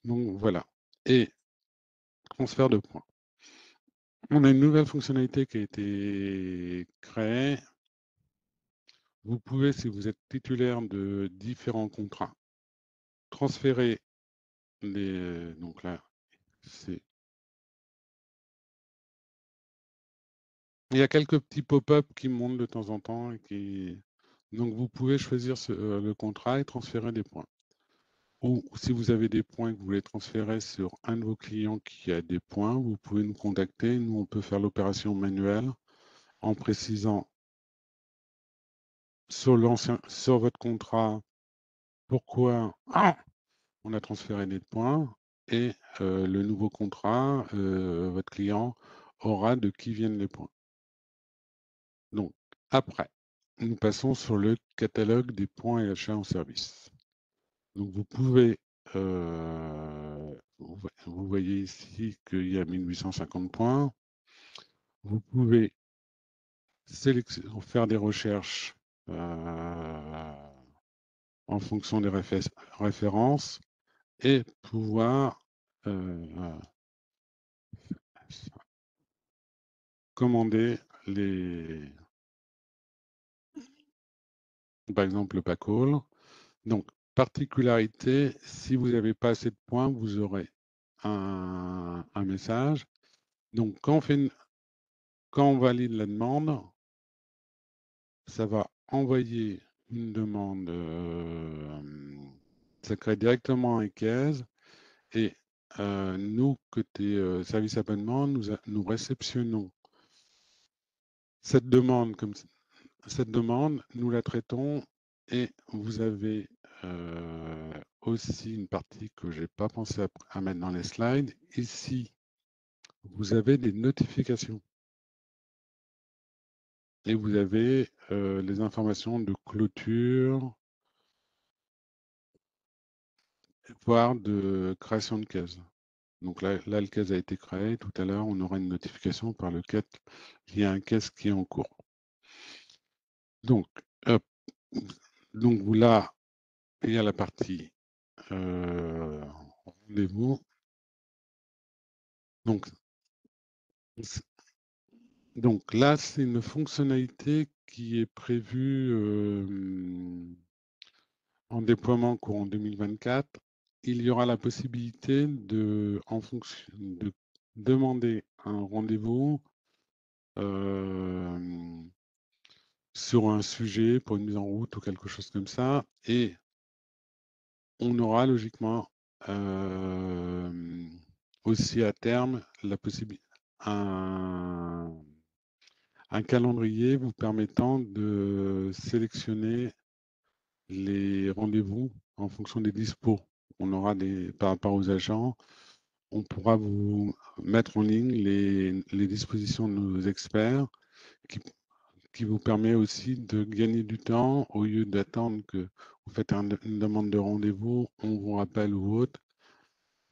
Donc voilà. Et transfert de points. On a une nouvelle fonctionnalité qui a été créée. Vous pouvez, si vous êtes titulaire de différents contrats, transférer les. Donc là, c'est. Il y a quelques petits pop-up qui montent de temps en temps et qui. Donc vous pouvez choisir le contrat et transférer des points. Ou si vous avez des points que vous voulez transférer sur un de vos clients qui a des points, vous pouvez nous contacter. Nous, on peut faire l'opération manuelle en précisant sur votre contrat pourquoi on a transféré des points et le nouveau contrat, votre client aura de qui viennent les points. Donc, après, nous passons sur le catalogue des points et achats en service. Donc, vous pouvez, vous voyez ici qu'il y a 1850 points. Vous pouvez faire des recherches en fonction des références et pouvoir commander par exemple le pack-all. Donc, particularité, si vous n'avez pas assez de points, vous aurez un message. Donc, quand on valide la demande, ça va envoyer une demande, ça crée directement un case et nous, côté service abonnement, nous réceptionnons cette demande cette demande, nous la traitons et vous avez aussi une partie que je n'ai pas pensé à mettre dans les slides. Ici, vous avez des notifications et vous avez les informations de clôture, voire de création de case. Donc là, le case a été créé. Tout à l'heure, on aura une notification par lequel il y a un case qui est en cours. Donc, là, il y a la partie rendez-vous. Donc là, c'est une fonctionnalité qui est prévue en déploiement courant 2024. Il y aura la possibilité en fonction de demander un rendez-vous sur un sujet pour une mise en route ou quelque chose comme ça. Et on aura logiquement aussi à terme la possibilité un calendrier vous permettant de sélectionner les rendez-vous en fonction des dispos. On aura par rapport aux agents, on pourra vous mettre en ligne les dispositions de nos experts qui vous permet aussi de gagner du temps au lieu d'attendre que vous faites une demande de rendez-vous, on vous rappelle ou autre.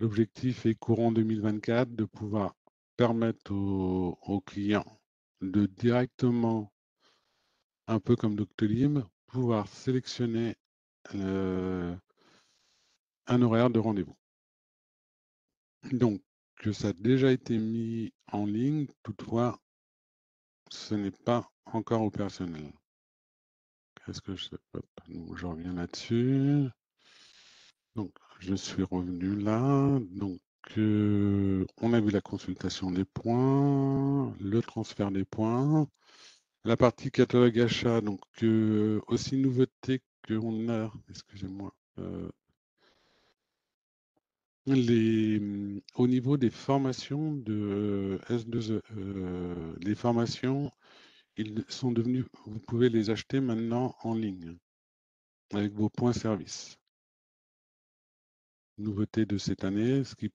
L'objectif est courant 2024 de pouvoir permettre aux clients de directement, un peu comme Doctolib, pouvoir sélectionner un horaire de rendez-vous. Donc, que ça a déjà été mis en ligne, toutefois, ce n'est pas encore opérationnel. Est-ce que je reviens là-dessus. Donc, je suis revenu là. Donc, on a vu la consultation des points, le transfert des points, la partie catalogue achat. Donc, aussi nouveauté qu'on a, excusez-moi, au niveau des formations de S2E, les formations, vous pouvez les acheter maintenant en ligne avec vos points service. Nouveauté de cette année, ce qui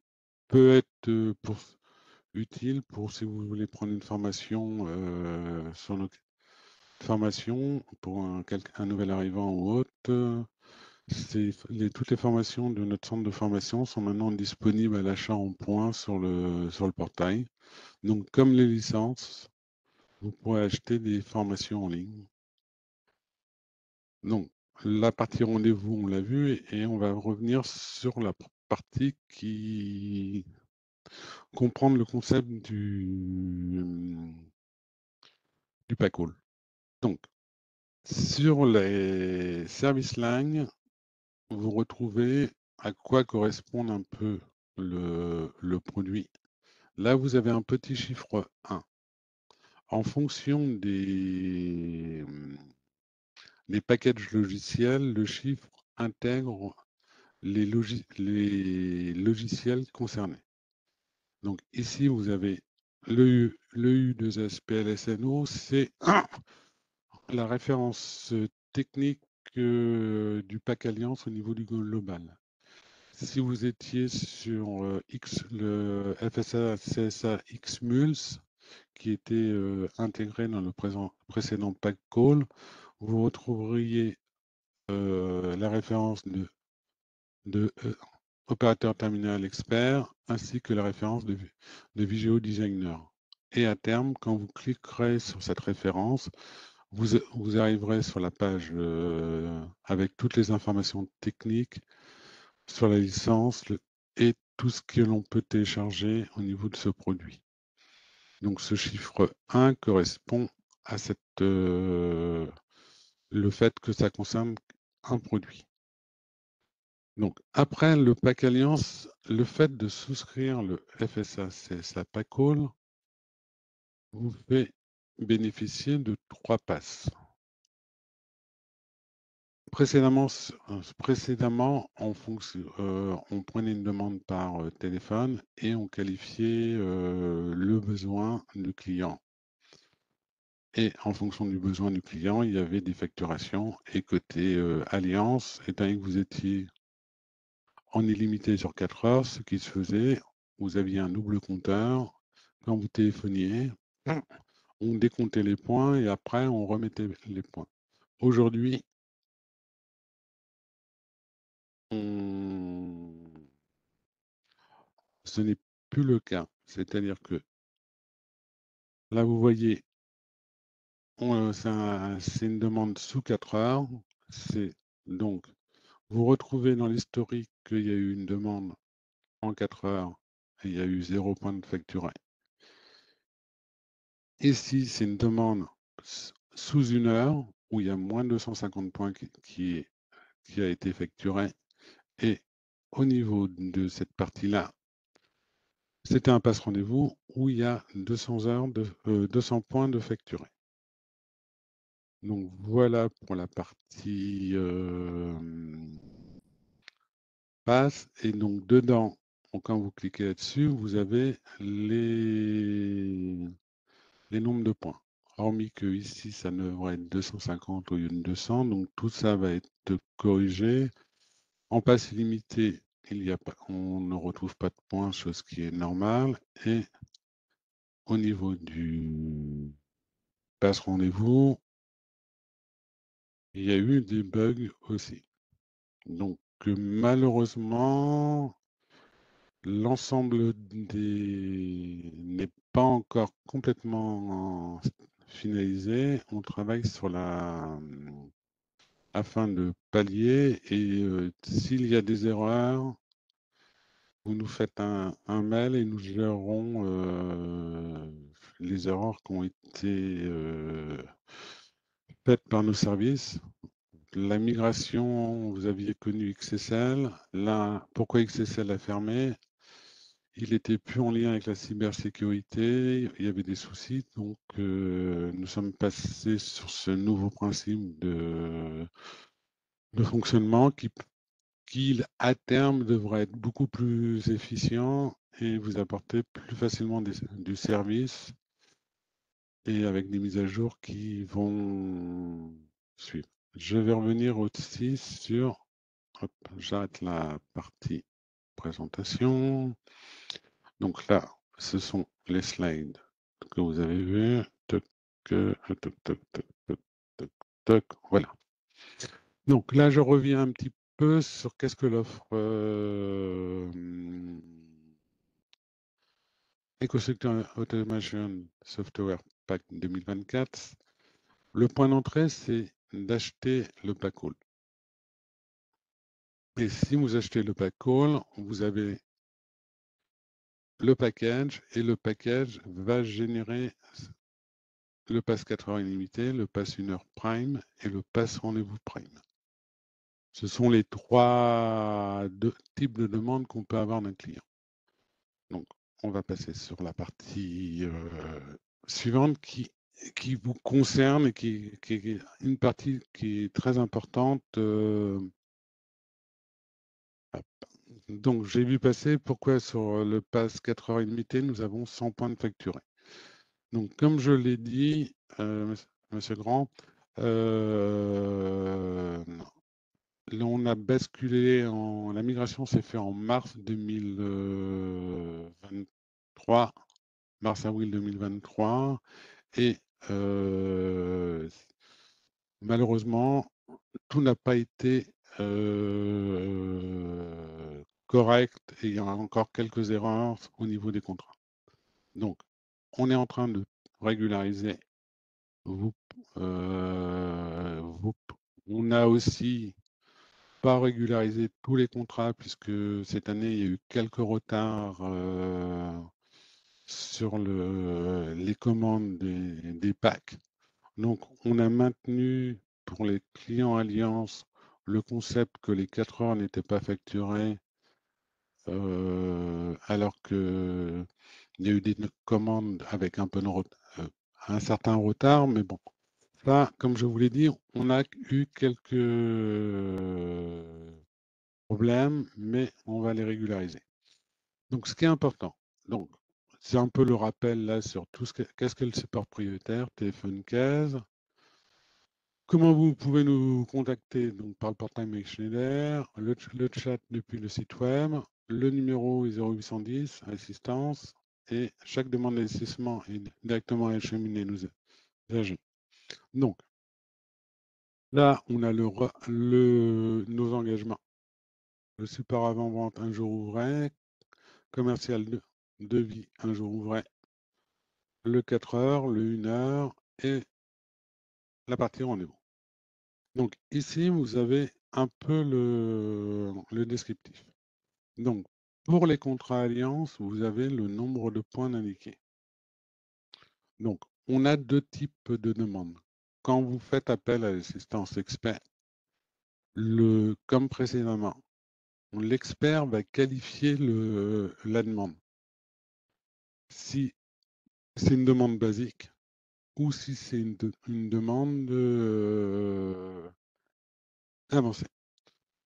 peut être utile pour si vous voulez prendre une formation sur nos formations pour un nouvel arrivant ou autre. Toutes les formations de notre centre de formation sont maintenant disponibles à l'achat en points sur le portail. Donc, comme les licences, vous pourrez acheter des formations en ligne. Donc, la partie rendez-vous, on l'a vu, et on va revenir sur la partie qui comprend le concept du pack all. Donc, sur les service lines, vous retrouvez à quoi correspond un peu le produit. Là, vous avez un petit chiffre 1. En fonction des packages logiciels, le chiffre intègre les logiciels concernés. Donc ici, vous avez le U2S PLSNO, c'est la référence technique du pack Alliance au niveau du global. Si vous étiez sur le FSA CSA XMULS, qui était intégré dans le précédent pack call, vous retrouveriez la référence de opérateur terminal expert ainsi que la référence de Vigeo Designer. Et à terme, quand vous cliquerez sur cette référence, vous arriverez sur la page avec toutes les informations techniques sur la licence et tout ce que l'on peut télécharger au niveau de ce produit. Donc ce chiffre 1 correspond à le fait que ça concerne un produit. Donc après le pack Alliance, le fait de souscrire le FSA CSA Pack All vous fait bénéficier de 3 passes. Précédemment, on prenait une demande par téléphone et on qualifiait le besoin du client. Et en fonction du besoin du client, il y avait des facturations. Et côté Alliance, étant donné que vous étiez en illimité sur 4 heures, ce qui se faisait, vous aviez un double compteur. Quand vous téléphoniez, on décomptait les points et après, on remettait les points. Aujourd'hui, ce n'est plus le cas. C'est-à-dire que là, vous voyez, c'est une demande sous 4 heures. Donc, vous retrouvez dans l'historique qu'il y a eu une demande en 4 heures et il y a eu 0 point de facturé. Ici, c'est une demande sous 1 heure où il y a moins de 250 points qui a été facturé. Et au niveau de cette partie-là, c'était un passe rendez-vous où il y a 200 points de facturé. Donc voilà pour la partie passe. Et donc dedans, quand vous cliquez là-dessus, vous avez les nombres de points. Hormis que ici, ça devrait être 250 au lieu de 200. Donc tout ça va être corrigé. En passe illimité, on ne retrouve pas de points, chose qui est normale. Et au niveau du passe rendez-vous, il y a eu des bugs aussi. Donc malheureusement, l'ensemble n'est pas encore complètement finalisé. On travaille sur afin de pallier et s'il y a des erreurs, vous nous faites un mail et nous gérerons les erreurs qui ont été faites par nos services. La migration, vous aviez connu XSL. Là, pourquoi XSL a fermé? Il n'était plus en lien avec la cybersécurité, il y avait des soucis, donc nous sommes passés sur ce nouveau principe de fonctionnement qui, à terme, devrait être beaucoup plus efficient et vous apporter plus facilement du service et avec des mises à jour qui vont suivre. Je vais revenir aussi sur, hop, j'arrête la partie présentation. Donc là, ce sont les slides que vous avez vus. Toc, toc, toc, toc, toc, toc, toc, voilà. Donc là, je reviens un petit peu sur qu'est-ce que l'offre EcoSector Automation Software Pack 2024. Le point d'entrée, c'est d'acheter le pack all. Et si vous achetez le pack all, vous avez le package et le package va générer le pass 4 heures illimité, le pass 1 heure prime et le pass rendez-vous prime. Ce sont les trois types de demandes qu'on peut avoir d'un client. Donc, on va passer sur la partie suivante qui vous concerne et qui est une partie qui est très importante. Donc, j'ai vu passer pourquoi sur le pass 4 heures illimité, nous avons 100 points de facturés. Donc, comme je l'ai dit, Monsieur Grand, on a basculé la migration s'est faite en mars 2023, mars-avril 2023, et malheureusement, tout n'a pas été correct et il y a encore quelques erreurs au niveau des contrats. Donc, on est en train de régulariser Voop. On a aussi pas régularisé tous les contrats puisque cette année, il y a eu quelques retards sur les commandes des packs. Donc, on a maintenu pour les clients Alliance le concept que les 4 heures n'étaient pas facturées alors qu'il y a eu des commandes avec un certain retard, mais bon. Ça, comme je vous l'ai dit, on a eu quelques problèmes, mais on va les régulariser. Donc, ce qui est important, donc, c'est un peu le rappel là sur tout qu'est-ce que le support prioritaire, téléphone 15. Comment vous pouvez nous contacter donc, par le portail Make Schneider, le chat depuis le site web, le numéro est 0810, assistance, et chaque demande d'investissement est directement acheminée nos agents. Donc, là, on a nos engagements. Le support avant-vente, un jour ouvré. Commercial devis, un jour ouvré. Le 4 heures, le 1 heure et la partie rendez-vous. Donc, ici, vous avez un peu le descriptif. Donc, pour les contrats alliance, vous avez le nombre de points indiqués. Donc, on a deux types de demandes. Quand vous faites appel à l'assistance expert, comme précédemment, l'expert va qualifier la demande. Si c'est une demande basique ou si c'est une demande avancée.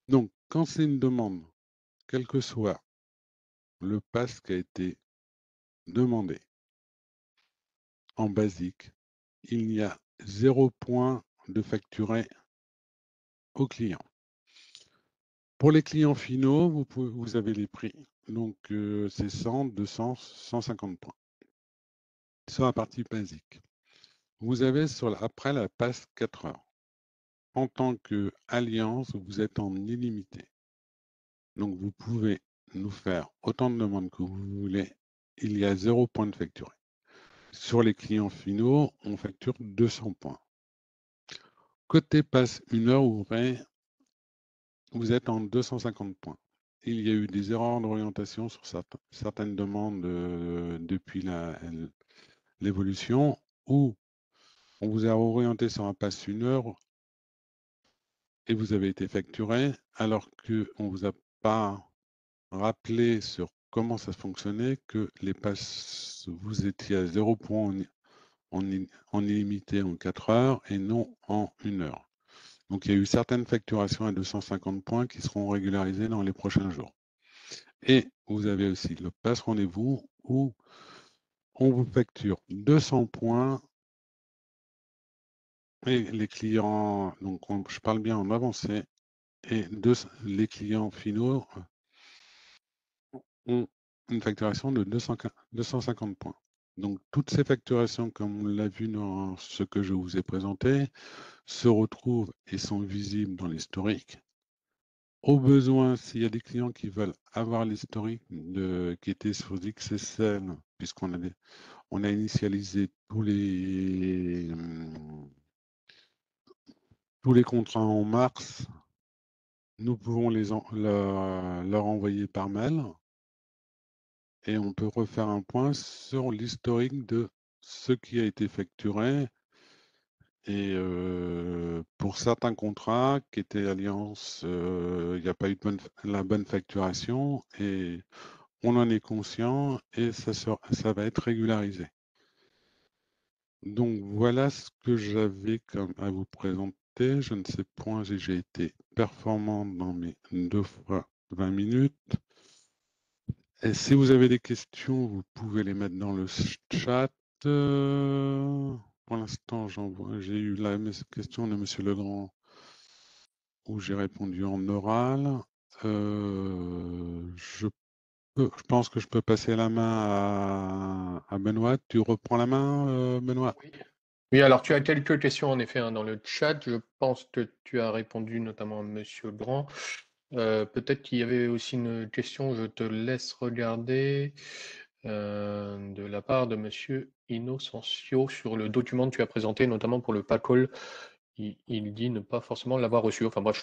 Donc, quand c'est une demande, quel que soit le pass qui a été demandé en basique, il y a 0 point de facturé au client. Pour les clients finaux, vous avez les prix. Donc, c'est 100, 200, 150 points. Sur la partie basique. Vous avez après la passe 4 heures. En tant qu'alliance, vous êtes en illimité. Donc, vous pouvez nous faire autant de demandes que vous voulez. Il y a 0 point de facturé. Sur les clients finaux, on facture 200 points. Côté passe 1 heure ouvrée, vous êtes en 250 points. Il y a eu des erreurs d'orientation sur certaines demandes depuis l'évolution où on vous a orienté sur un pass 1 heure et vous avez été facturé alors qu'on ne vous a pas rappelé sur comment ça fonctionnait, que les passes, vous étiez à 0 point en illimité en 4 heures et non en 1 heure. Donc, il y a eu certaines facturations à 250 points qui seront régularisées dans les prochains jours. Et vous avez aussi le pass rendez-vous où on vous facture 200 points Et les clients, donc je parle bien en avancé, et les clients finaux ont une facturation de 250 points. Donc toutes ces facturations, comme on l'a vu dans ce que je vous ai présenté, se retrouvent et sont visibles dans l'historique. Au besoin, s'il y a des clients qui veulent avoir l'historique qui était sur XSL, puisqu'on a initialisé tous les contrats en mars, nous pouvons leur envoyer par mail et on peut refaire un point sur l'historique de ce qui a été facturé. Et pour certains contrats qui étaient Alliance, il n'y a pas eu la bonne facturation et on en est conscient et ça va être régularisé. Donc voilà ce que j'avais à vous présenter. Je ne sais point si j'ai été performant dans mes 2 fois 20 minutes. Et si vous avez des questions, vous pouvez les mettre dans le chat. Pour l'instant, j'ai eu la question de Monsieur Legrand où j'ai répondu en oral. Je pense que je peux passer la main à Benoît. Tu reprends la main, Benoît? Oui. Oui, alors tu as quelques questions en effet dans le chat. Je pense que tu as répondu notamment à Monsieur Grand. Peut-être qu'il y avait aussi une question, je te laisse regarder, de la part de Monsieur Innocencio sur le document que tu as présenté, notamment pour le PACOL. Il dit ne pas forcément l'avoir reçu. Enfin bref, je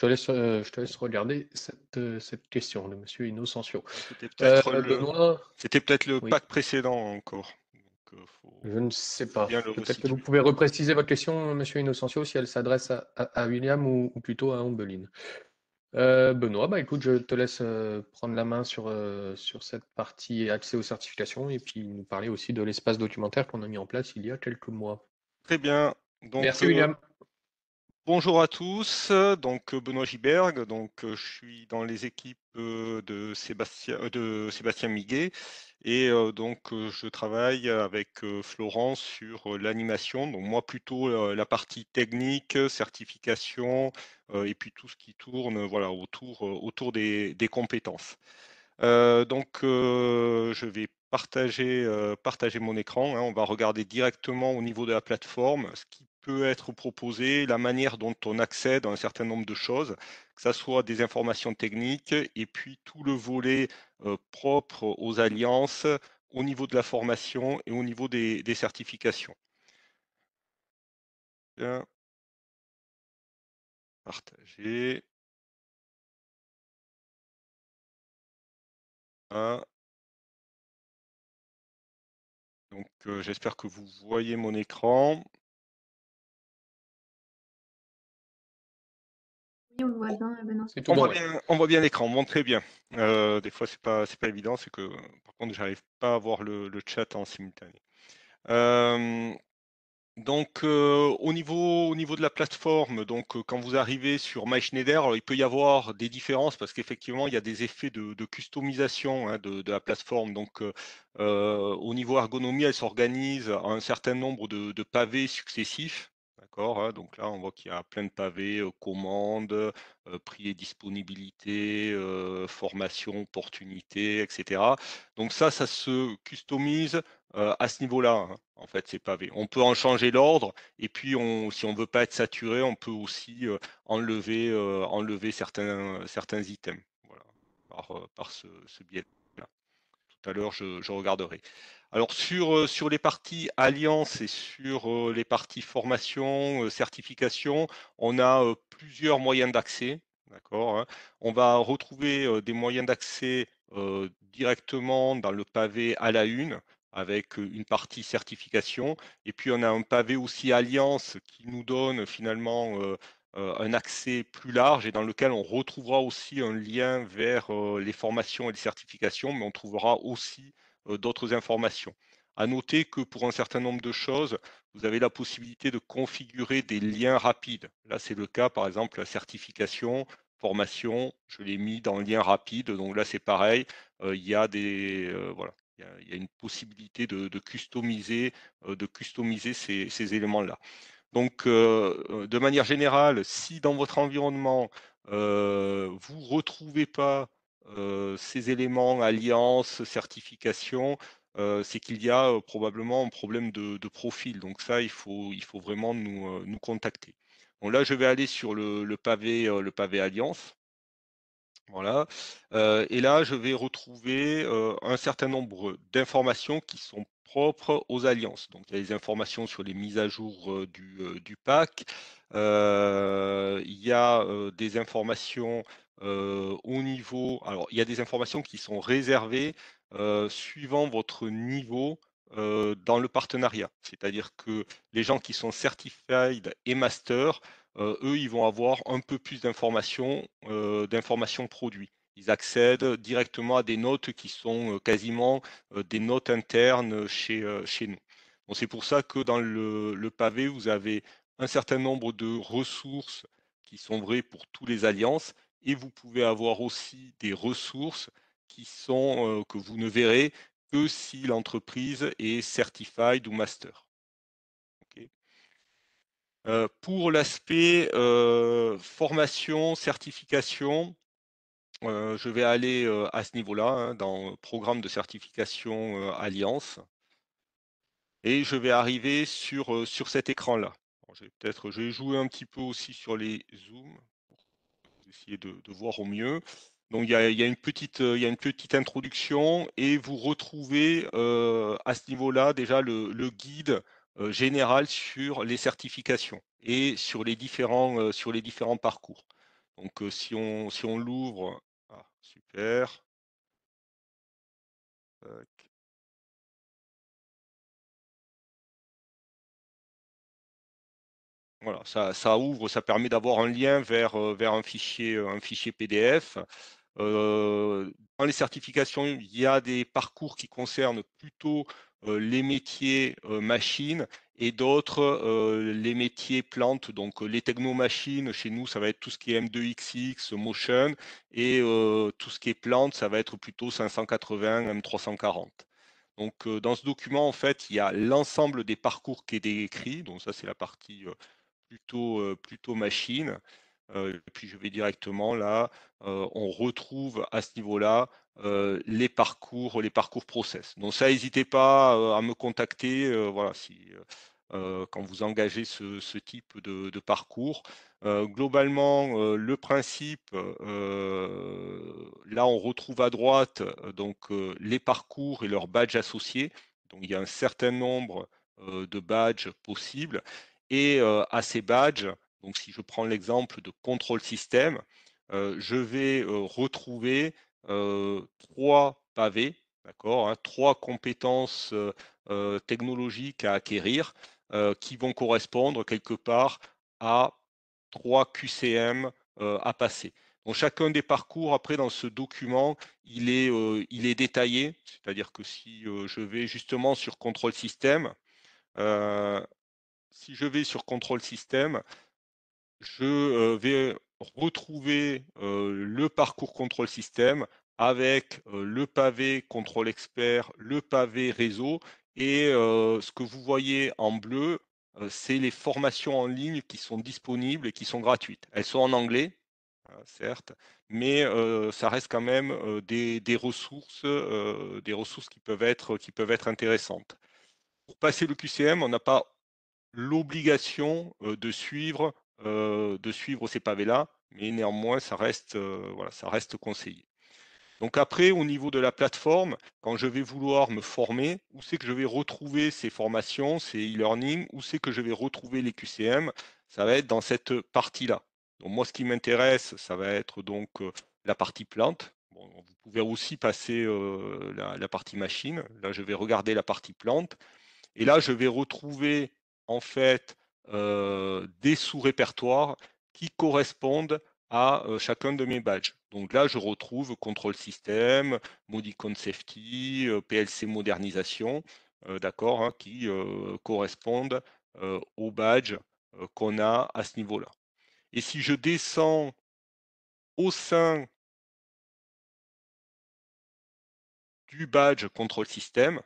te laisse regarder cette question de Monsieur Innocencio. C'était peut-être Benoît, le oui. pack précédent encore. Donc, Je ne sais pas. bien le Peut-être que vous resituer. pouvez repréciser votre question, Monsieur Innocencio, si elle s'adresse à William ou plutôt à Ombeline. Benoît, bah écoute, je te laisse prendre la main sur cette partie accès aux certifications et puis nous parler aussi de l'espace documentaire qu'on a mis en place il y a quelques mois. Très bien. Donc, Merci William. bonjour à tous. Donc Benoît Giberg. Donc je suis dans les équipes de Sébastien Miguet et donc je travaille avec Florence sur l'animation. Donc moi plutôt la partie technique, certification et puis tout ce qui tourne voilà autour des compétences. Je vais partager mon écran, hein. On va regarder directement au niveau de la plateforme ce qui peut être proposé, la manière dont on accède à un certain nombre de choses, que ça soit des informations techniques et puis tout le volet propre aux alliances au niveau de la formation et au niveau des certifications. Bien. Partager. Ah. Donc j'espère que vous voyez mon écran. Oui, on le voit bien, Benoît. C'est tout bon, ouais. On voit bien l'écran, bon, très bien. Des fois, c'est pas évident, c'est que par contre, j'arrive pas à voir le chat en simultané. Au niveau de la plateforme, quand vous arrivez sur MySchneider, alors, il peut y avoir des différences parce qu'effectivement, il y a des effets de customisation hein, de la plateforme. Au niveau ergonomie, elle s'organise à un certain nombre de pavés successifs. D'accord, hein, donc là, on voit qu'il y a plein de pavés, commandes, prix et disponibilité, formation, opportunité, etc. Donc ça se customise à ce niveau-là, hein, en fait, ces pavés. On peut en changer l'ordre et puis si on ne veut pas être saturé, on peut aussi enlever certains items voilà, par ce biais-là. Tout à l'heure, je regarderai. Alors sur les parties alliance et sur les parties formation, certification, on a plusieurs moyens d'accès. D'accord, hein. On va retrouver des moyens d'accès directement dans le pavé à la une avec une partie certification. Et puis on a un pavé aussi alliance qui nous donne finalement un accès plus large et dans lequel on retrouvera aussi un lien vers les formations et les certifications, mais on trouvera aussi d'autres informations. À noter que pour un certain nombre de choses, vous avez la possibilité de configurer des liens rapides. Là, c'est le cas, par exemple, la certification, formation, je l'ai mis dans le lien rapide. Donc là, c'est pareil. Il y a voilà, il y a une possibilité de customiser ces éléments-là. Donc, de manière générale, si dans votre environnement, vous ne retrouvez pas ces éléments, alliances, certification, c'est qu'il y a probablement un problème de profil. Donc ça, il faut vraiment nous contacter. Bon, là, je vais aller sur le pavé alliance. Voilà. Et là, je vais retrouver un certain nombre d'informations qui sont propres aux alliances. Donc, il y a les informations sur les mises à jour du pack. Il y a des informations au niveau. Alors, il y a des informations qui sont réservées suivant votre niveau dans le partenariat. C'est-à-dire que les gens qui sont certified et master, eux, ils vont avoir un peu plus d'informations produits. Ils accèdent directement à des notes qui sont quasiment des notes internes chez nous. Donc, c'est pour ça que dans le pavé, vous avez un certain nombre de ressources qui sont vraies pour tous les alliances, et vous pouvez avoir aussi des ressources qui sont que vous ne verrez que si l'entreprise est certified ou master. Okay. Pour l'aspect formation, certification, je vais aller à ce niveau-là, hein, dans programme de certification Alliance, et je vais arriver sur cet écran-là. Je vais jouer un petit peu aussi sur les zooms pour essayer de voir au mieux. Donc il y a une petite introduction, et vous retrouvez à ce niveau-là déjà le guide général sur les certifications et sur les différents parcours. Donc si on l'ouvre, super. Voilà, ça ouvre, ça permet d'avoir un lien vers un fichier PDF. Dans les certifications, il y a des parcours qui concernent plutôt les métiers machines, et d'autres les métiers plantes. Donc les technomachines, chez nous, ça va être tout ce qui est M2XX, Motion, et tout ce qui est plante, ça va être plutôt 580, M340. Donc dans ce document, en fait, il y a l'ensemble des parcours qui est décrit. Donc ça, c'est la partie plutôt machine. Et puis je vais directement là, on retrouve à ce niveau-là les parcours process. Donc ça, n'hésitez pas à me contacter, voilà, si quand vous engagez ce type de parcours. Globalement, le principe, là on retrouve à droite donc les parcours et leurs badges associés. Donc il y a un certain nombre de badges possibles, et à ces badges, donc si je prends l'exemple de contrôle système, je vais retrouver 3 pavés, d'accord, hein, 3 compétences technologiques à acquérir qui vont correspondre quelque part à 3 QCM à passer. Donc chacun des parcours, après, dans ce document, il est détaillé, c'est-à-dire que si je vais justement sur contrôle système, si je vais sur contrôle système, je vais retrouver le parcours contrôle système avec le pavé contrôle expert, le pavé réseau, et ce que vous voyez en bleu, c'est les formations en ligne qui sont disponibles et qui sont gratuites. Elles sont en anglais, certes, mais ça reste quand même des ressources qui peuvent être intéressantes. Pour passer le QCM, on n'a pas l'obligation de suivre ces pavés-là, mais néanmoins, ça reste, voilà, ça reste conseillé. Donc après, au niveau de la plateforme, quand je vais vouloir me former, où c'est que je vais retrouver ces formations, ces e-learning, où c'est que je vais retrouver les QCM, ça va être dans cette partie-là. Donc moi, ce qui m'intéresse, ça va être donc la partie plante. Bon, vous pouvez aussi passer la partie machine. Là, je vais regarder la partie plante. Et là, je vais retrouver en fait des sous-répertoires qui correspondent à chacun de mes badges. Donc là, je retrouve contrôle système, Modicon Safety, PLC modernisation, d'accord, hein, qui correspondent aux badges qu'on a à ce niveau-là. Et si je descends au sein du badge contrôle système,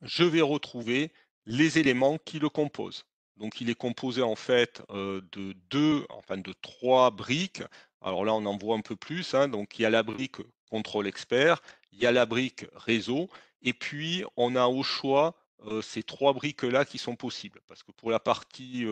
je vais retrouver les éléments qui le composent. Donc il est composé en fait de 3 briques. Alors là, on en voit un peu plus, hein. Donc il y a la brique contrôle expert, il y a la brique réseau, et puis on a au choix ces 3 briques-là qui sont possibles. Parce que pour la partie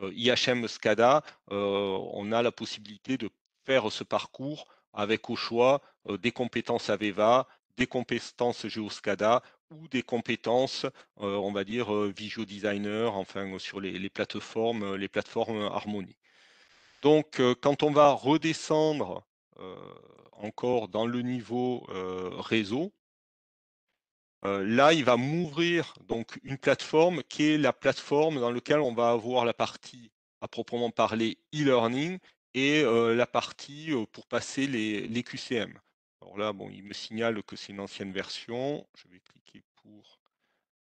IHM SCADA, on a la possibilité de faire ce parcours avec au choix des compétences AVEVA, des compétences GeoSCADA ou des compétences, on va dire, Visio Designer, enfin sur les plateformes Harmony. Donc, quand on va redescendre encore dans le niveau réseau, là, il va m'ouvrir donc une plateforme qui est la plateforme dans laquelle on va avoir la partie à proprement parler e-learning et la partie pour passer les QCM. Alors là, bon, il me signale que c'est une ancienne version. Je vais cliquer pour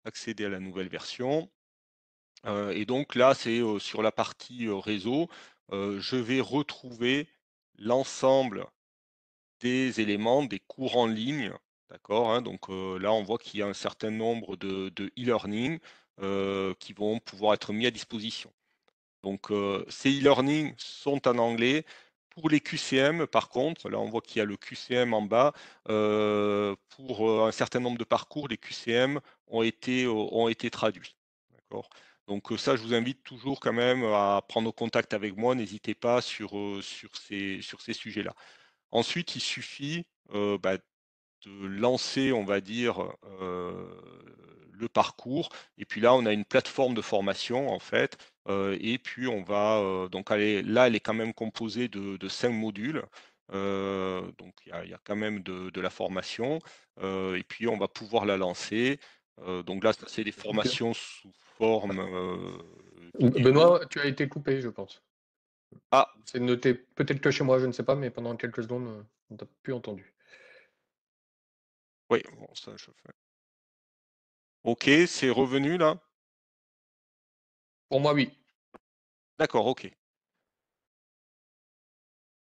accéder à la nouvelle version. Et donc là, c'est sur la partie réseau, je vais retrouver l'ensemble des éléments, des cours en ligne, d'accord, hein. Donc là, on voit qu'il y a un certain nombre de e-learning qui vont pouvoir être mis à disposition. Donc ces e-learning sont en anglais. Pour les QCM, par contre, là on voit qu'il y a le QCM en bas. Pour un certain nombre de parcours, les QCM ont été traduits. D'accord. Donc ça, je vous invite toujours quand même à prendre contact avec moi. N'hésitez pas sur ces sujets-là. Ensuite, il suffit de lancer, on va dire, le parcours. Et puis là, on a une plateforme de formation, en fait. Et puis, on va donc aller. Là, elle est quand même composée de 5 modules. Donc, il y a quand même de la formation. Et puis, on va pouvoir la lancer. Donc là, c'est des formations sous forme vidéo. Benoît, tu as été coupé, je pense. Ah, C'est noté, peut-être que chez moi, je ne sais pas, mais pendant quelques secondes, on t'a plus entendu. oui, bon, ça, je fais. Ok, c'est revenu là? Pour moi, oui. D'accord, ok.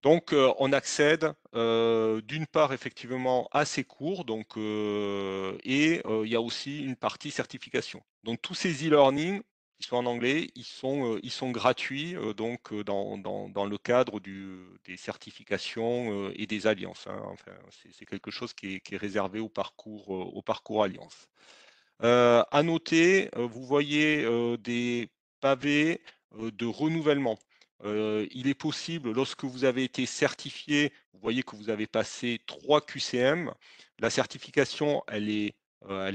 Donc, on accède d'une part effectivement à ces cours, donc, et il y a aussi une partie certification. Donc tous ces e-learning qui sont en anglais, ils sont gratuits donc dans le cadre des certifications et des alliances, hein. Enfin, c'est quelque chose qui est réservé au parcours alliance. À noter, vous voyez des pavés de renouvellement. Il est possible, lorsque vous avez été certifié, vous voyez que vous avez passé 3 QCM. La certification, elle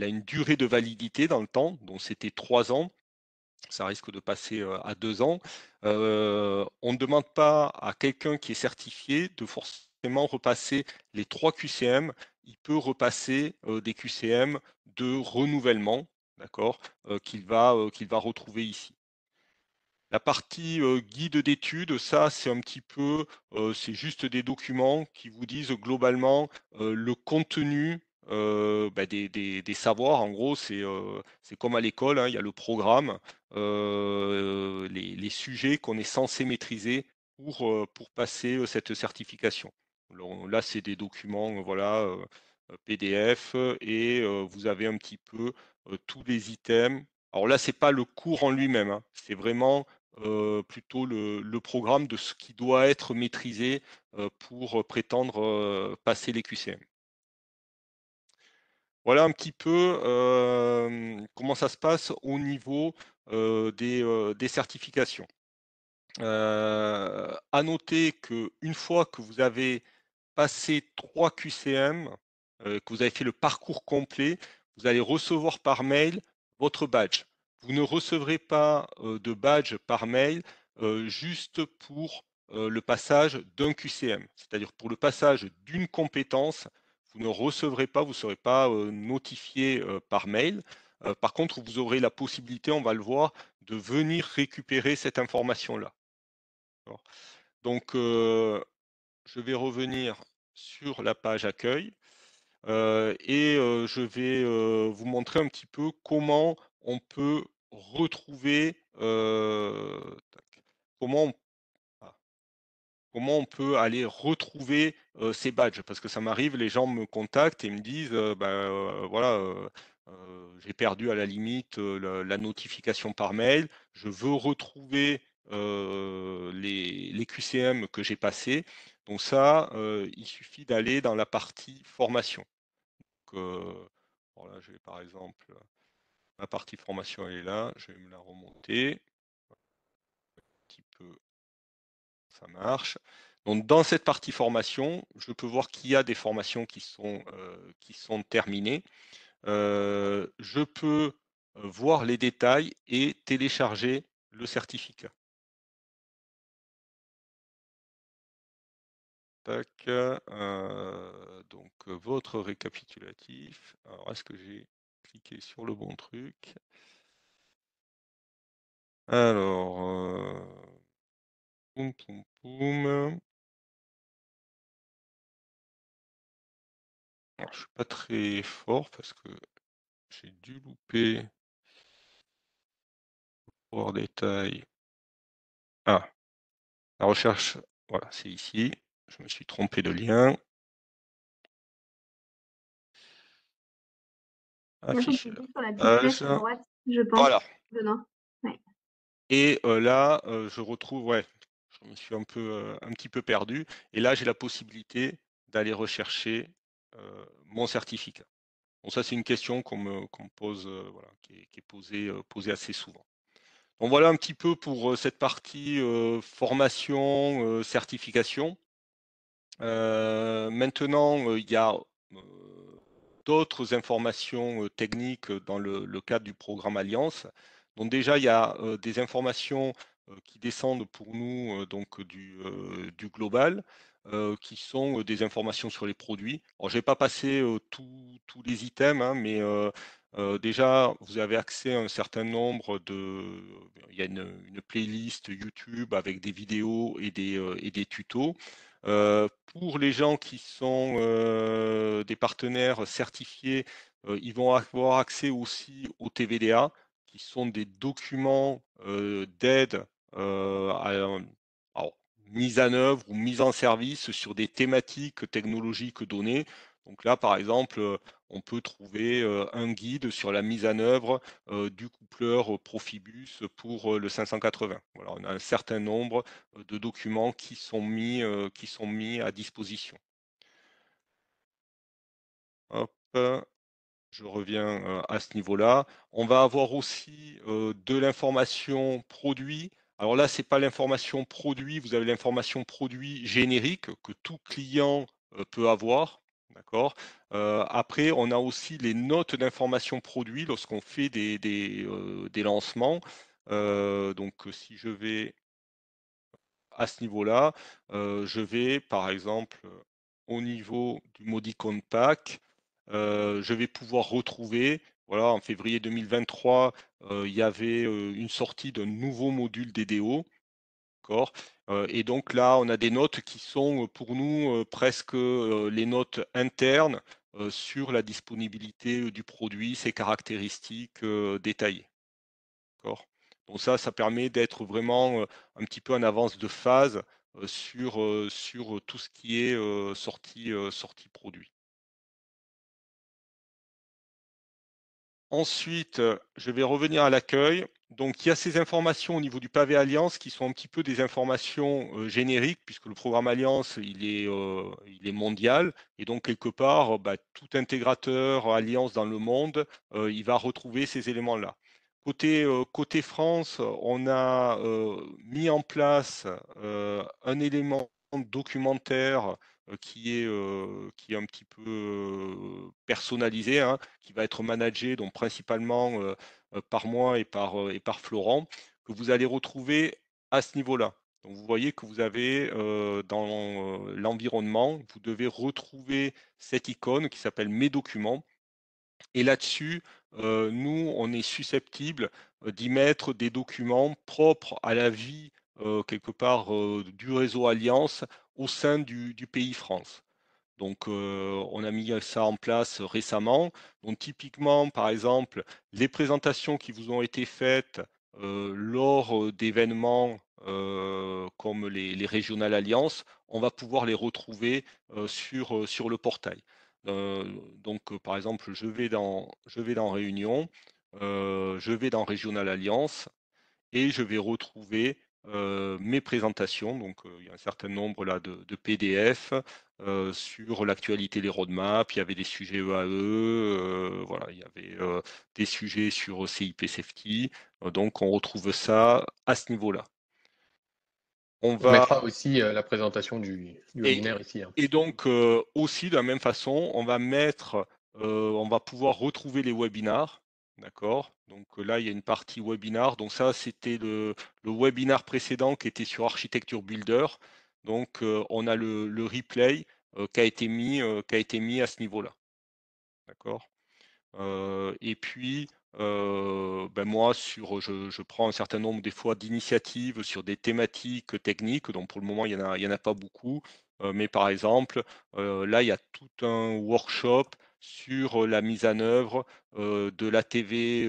a une durée de validité dans le temps, donc c'était 3 ans. Ça risque de passer à 2 ans. On ne demande pas à quelqu'un qui est certifié de forcément repasser les 3 QCM. Il peut repasser des QCM de renouvellement, d'accord, qu'il va retrouver ici. La partie guide d'études, ça, c'est un petit peu, c'est juste des documents qui vous disent globalement le contenu des savoirs. En gros, c'est comme à l'école, hein, il y a le programme, les sujets qu'on est censé maîtriser pour passer cette certification. Alors, là, c'est des documents, voilà, PDF, et vous avez un petit peu tous les items. Alors là, c'est pas le cours en lui-même, hein, c'est vraiment plutôt le programme de ce qui doit être maîtrisé pour prétendre passer les QCM. Voilà un petit peu comment ça se passe au niveau des certifications. À noter qu'une fois que vous avez passé 3 QCM, que vous avez fait le parcours complet, vous allez recevoir par mail votre badge. Vous ne recevrez pas de badge par mail juste pour le passage d'un QCM. C'est-à-dire pour le passage d'une compétence, vous ne recevrez pas, vous ne serez pas notifié par mail. Par contre, vous aurez la possibilité, on va le voir, de venir récupérer cette information-là. Donc, je vais revenir sur la page accueil et je vais vous montrer un petit peu comment on peut retrouver, comment on, ah, comment on peut aller retrouver ces badges. Parce que ça m'arrive, les gens me contactent et me disent, voilà, j'ai perdu à la limite la notification par mail. Je veux retrouver les QCM que j'ai passés. Donc ça, il suffit d'aller dans la partie formation. Donc, voilà, je vais par exemple, ma partie formation elle est là, je vais me la remonter. Un petit peu, ça marche. Donc dans cette partie formation, je peux voir qu'il y a des formations qui sont terminées. Je peux voir les détails et télécharger le certificat. Tac, donc votre récapitulatif. Alors, est-ce que j'ai cliqué sur le bon truc? Alors, poum, poum, poum. Alors, je suis pas très fort parce que j'ai dû louper voir détail. Ah, la recherche, voilà, c'est ici. Je me suis trompé de lien. Il faut Afficher cliquer sur la petite flèche page. à droite, je pense, Voilà. dedans. Ouais. Et là, je retrouve, ouais, je me suis un petit peu perdu. Et là, j'ai la possibilité d'aller rechercher mon certificat. Bon, ça, c'est une question qu'on me pose, voilà, qui est posée assez souvent. Donc voilà un petit peu pour cette partie formation, certification. Maintenant, il y a d'autres informations techniques dans le cadre du programme Alliance. Donc déjà, il y a des informations qui descendent pour nous donc du global, qui sont des informations sur les produits. Alors, je vais pas passer tous les items, hein, mais déjà, vous avez accès à un certain nombre il y a une playlist YouTube avec des vidéos et des tutos. Pour les gens qui sont des partenaires certifiés, ils vont avoir accès aussi au TVDA, qui sont des documents d'aide alors, mise en œuvre ou mise en service sur des thématiques technologiques données. Donc là, par exemple, on peut trouver un guide sur la mise en œuvre du coupleur Profibus pour le 580. Voilà, on a un certain nombre de documents qui sont mis à disposition. Hop, je reviens à ce niveau-là. On va avoir aussi de l'information produit. Alors là, c'est pas l'information produit, vous avez l'information produit générique que tout client peut avoir. D'accord. Après, on a aussi les notes d'information produit lorsqu'on fait des lancements. Donc, si je vais à ce niveau-là, je vais par exemple au niveau du Modicon Pack, je vais pouvoir retrouver, voilà, en février 2023, il y avait une sortie d'un nouveau module DDO, d'accord. Et donc là, on a des notes qui sont pour nous presque les notes internes sur la disponibilité du produit, ses caractéristiques détaillées. D'accord. Donc ça permet d'être vraiment un petit peu en avance de phase sur tout ce qui est sortie produit. Ensuite, je vais revenir à l'accueil. Donc, il y a ces informations au niveau du pavé Alliance qui sont un petit peu des informations génériques, puisque le programme Alliance, il est mondial. Et donc, quelque part, tout intégrateur Alliance dans le monde, il va retrouver ces éléments-là. Côté France, on a mis en place un élément documentaire qui est un petit peu personnalisé, hein, qui va être managé donc principalement par moi et par Florent, que vous allez retrouver à ce niveau-là. Donc vous voyez que vous avez dans l'environnement, vous devez retrouver cette icône qui s'appelle Mes documents. Et là-dessus, nous, on est susceptible d'y mettre des documents propres à la vie, quelque part, du réseau Alliance au sein du pays France. Donc, on a mis ça en place récemment. Donc, typiquement, par exemple, les présentations qui vous ont été faites lors d'événements comme les Régionales Alliances, on va pouvoir les retrouver sur le portail. Donc, par exemple, je vais dans Réunion, je vais dans Régional Alliance et je vais retrouver mes présentations. Donc, il y a un certain nombre là de PDF sur l'actualité, les roadmaps. Il y avait des sujets EAE, voilà, il y avait des sujets sur CIP Safety. Donc, on retrouve ça à ce niveau-là. On mettra aussi la présentation du Et, webinaire ici. Hein. et donc, aussi, de la même façon, on va pouvoir retrouver les webinars. D'accord. Donc là, il y a une partie webinar. Donc ça, c'était le webinar précédent qui était sur Architecture Builder. Donc on a le replay qui a été mis à ce niveau-là. D'accord. Et puis, ben moi, je prends un certain nombre des fois d'initiatives sur des thématiques techniques. Donc pour le moment, il y en a pas beaucoup. Mais par exemple, là, il y a tout un workshop sur la mise en œuvre de l'ATV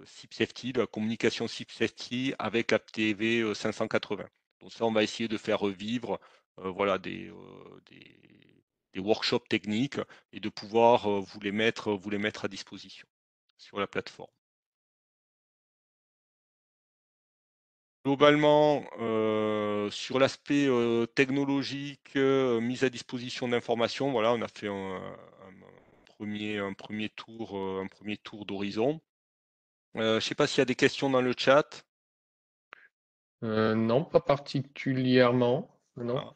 SIP Safety, de la communication SIP Safety avec la TV 580. Donc ça, on va essayer de faire revivre voilà, des workshops techniques et de pouvoir vous les mettre à disposition sur la plateforme. Globalement, sur l'aspect technologique, mise à disposition d'informations, voilà, on a fait un premier tour d'horizon. Je ne sais pas s'il y a des questions dans le chat. Non, pas particulièrement. Non. Voilà.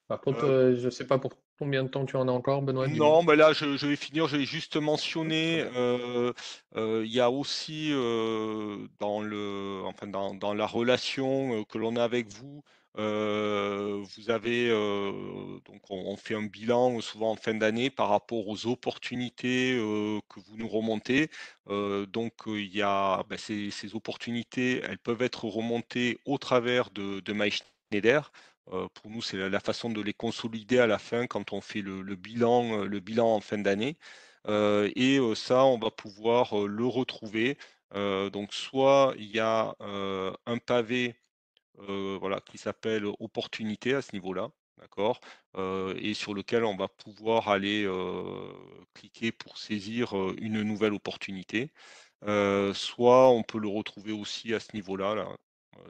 Par contre, je ne sais pas pour combien de temps tu en as encore, Benoît, dis-moi. Non, mais là, je vais finir. Je vais juste mentionner, il y a aussi dans dans la relation que l'on a avec vous, vous avez donc on fait un bilan souvent en fin d'année par rapport aux opportunités que vous nous remontez. Donc il y a ces opportunités, elles peuvent être remontées au travers de MySchneider. Pour nous, c'est la façon de les consolider à la fin quand on fait le bilan en fin d'année. Et ça, on va pouvoir le retrouver. Donc, soit il y a un pavé voilà, qui s'appelle opportunité à ce niveau-là, d'accord, et sur lequel on va pouvoir aller cliquer pour saisir une nouvelle opportunité. Soit on peut le retrouver aussi à ce niveau-là, là,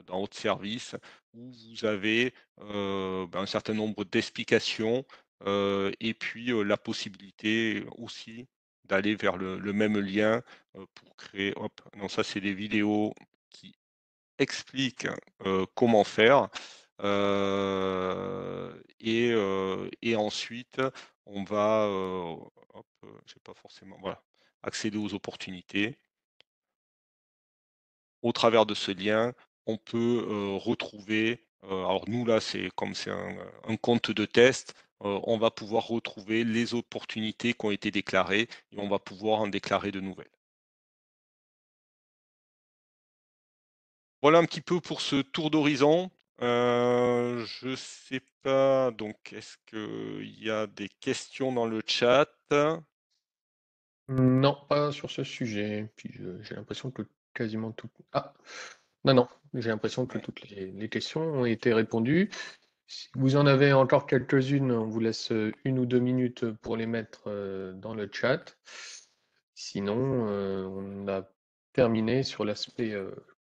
dans votre service, où vous avez un certain nombre d'explications et puis la possibilité aussi d'aller vers le même lien pour créer. Hop, non, ça c'est des vidéos qui expliquent comment faire. Et ensuite, on va, hop, j'ai pas forcément, voilà, accéder aux opportunités. Au travers de ce lien, on peut retrouver, alors nous là, c'est comme c'est un compte de test, on va pouvoir retrouver les opportunités qui ont été déclarées et on va pouvoir en déclarer de nouvelles. Voilà un petit peu pour ce tour d'horizon. Je sais pas, donc est-ce qu'il y a des questions dans le chat? Non, pas sur ce sujet. Puis j'ai l'impression que quasiment tout. Ah, non, j'ai l'impression que toutes les questions ont été répondues. Si vous en avez encore quelques-unes, on vous laisse 1 ou 2 minutes pour les mettre dans le chat. Sinon, on a terminé sur l'aspect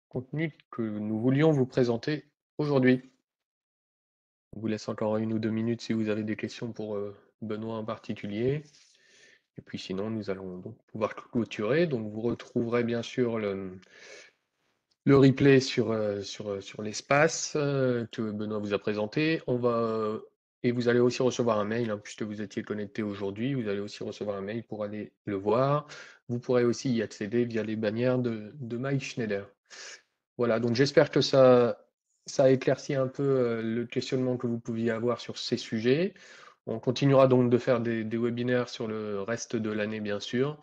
contenu que nous voulions vous présenter aujourd'hui. On vous laisse encore 1 ou 2 minutes si vous avez des questions pour Benoît en particulier. Et puis sinon, nous allons donc pouvoir clôturer. Donc vous retrouverez bien sûr le replay sur l'espace que Benoît vous a présenté. Et vous allez aussi recevoir un mail, hein, puisque vous étiez connecté aujourd'hui, vous allez aussi recevoir un mail pour aller le voir. Vous pourrez aussi y accéder via les bannières de MySchneider. Voilà, donc j'espère que ça a éclairci un peu le questionnement que vous pouviez avoir sur ces sujets. On continuera donc de faire des webinaires sur le reste de l'année, bien sûr,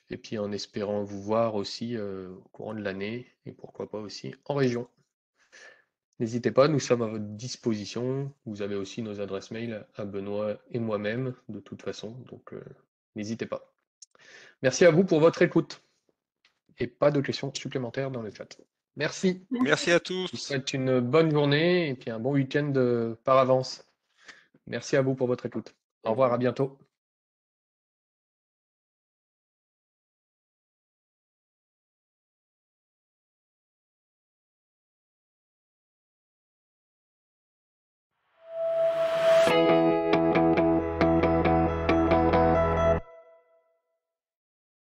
et puis en espérant vous voir aussi au courant de l'année, et pourquoi pas aussi en région. N'hésitez pas, nous sommes à votre disposition. Vous avez aussi nos adresses mail à Benoît et moi-même, de toute façon, donc n'hésitez pas. Merci à vous pour votre écoute, et pas de questions supplémentaires dans le chat. Merci. Merci à tous. Je vous souhaite une bonne journée et puis un bon week-end par avance. Merci à vous pour votre écoute. Au revoir, à bientôt.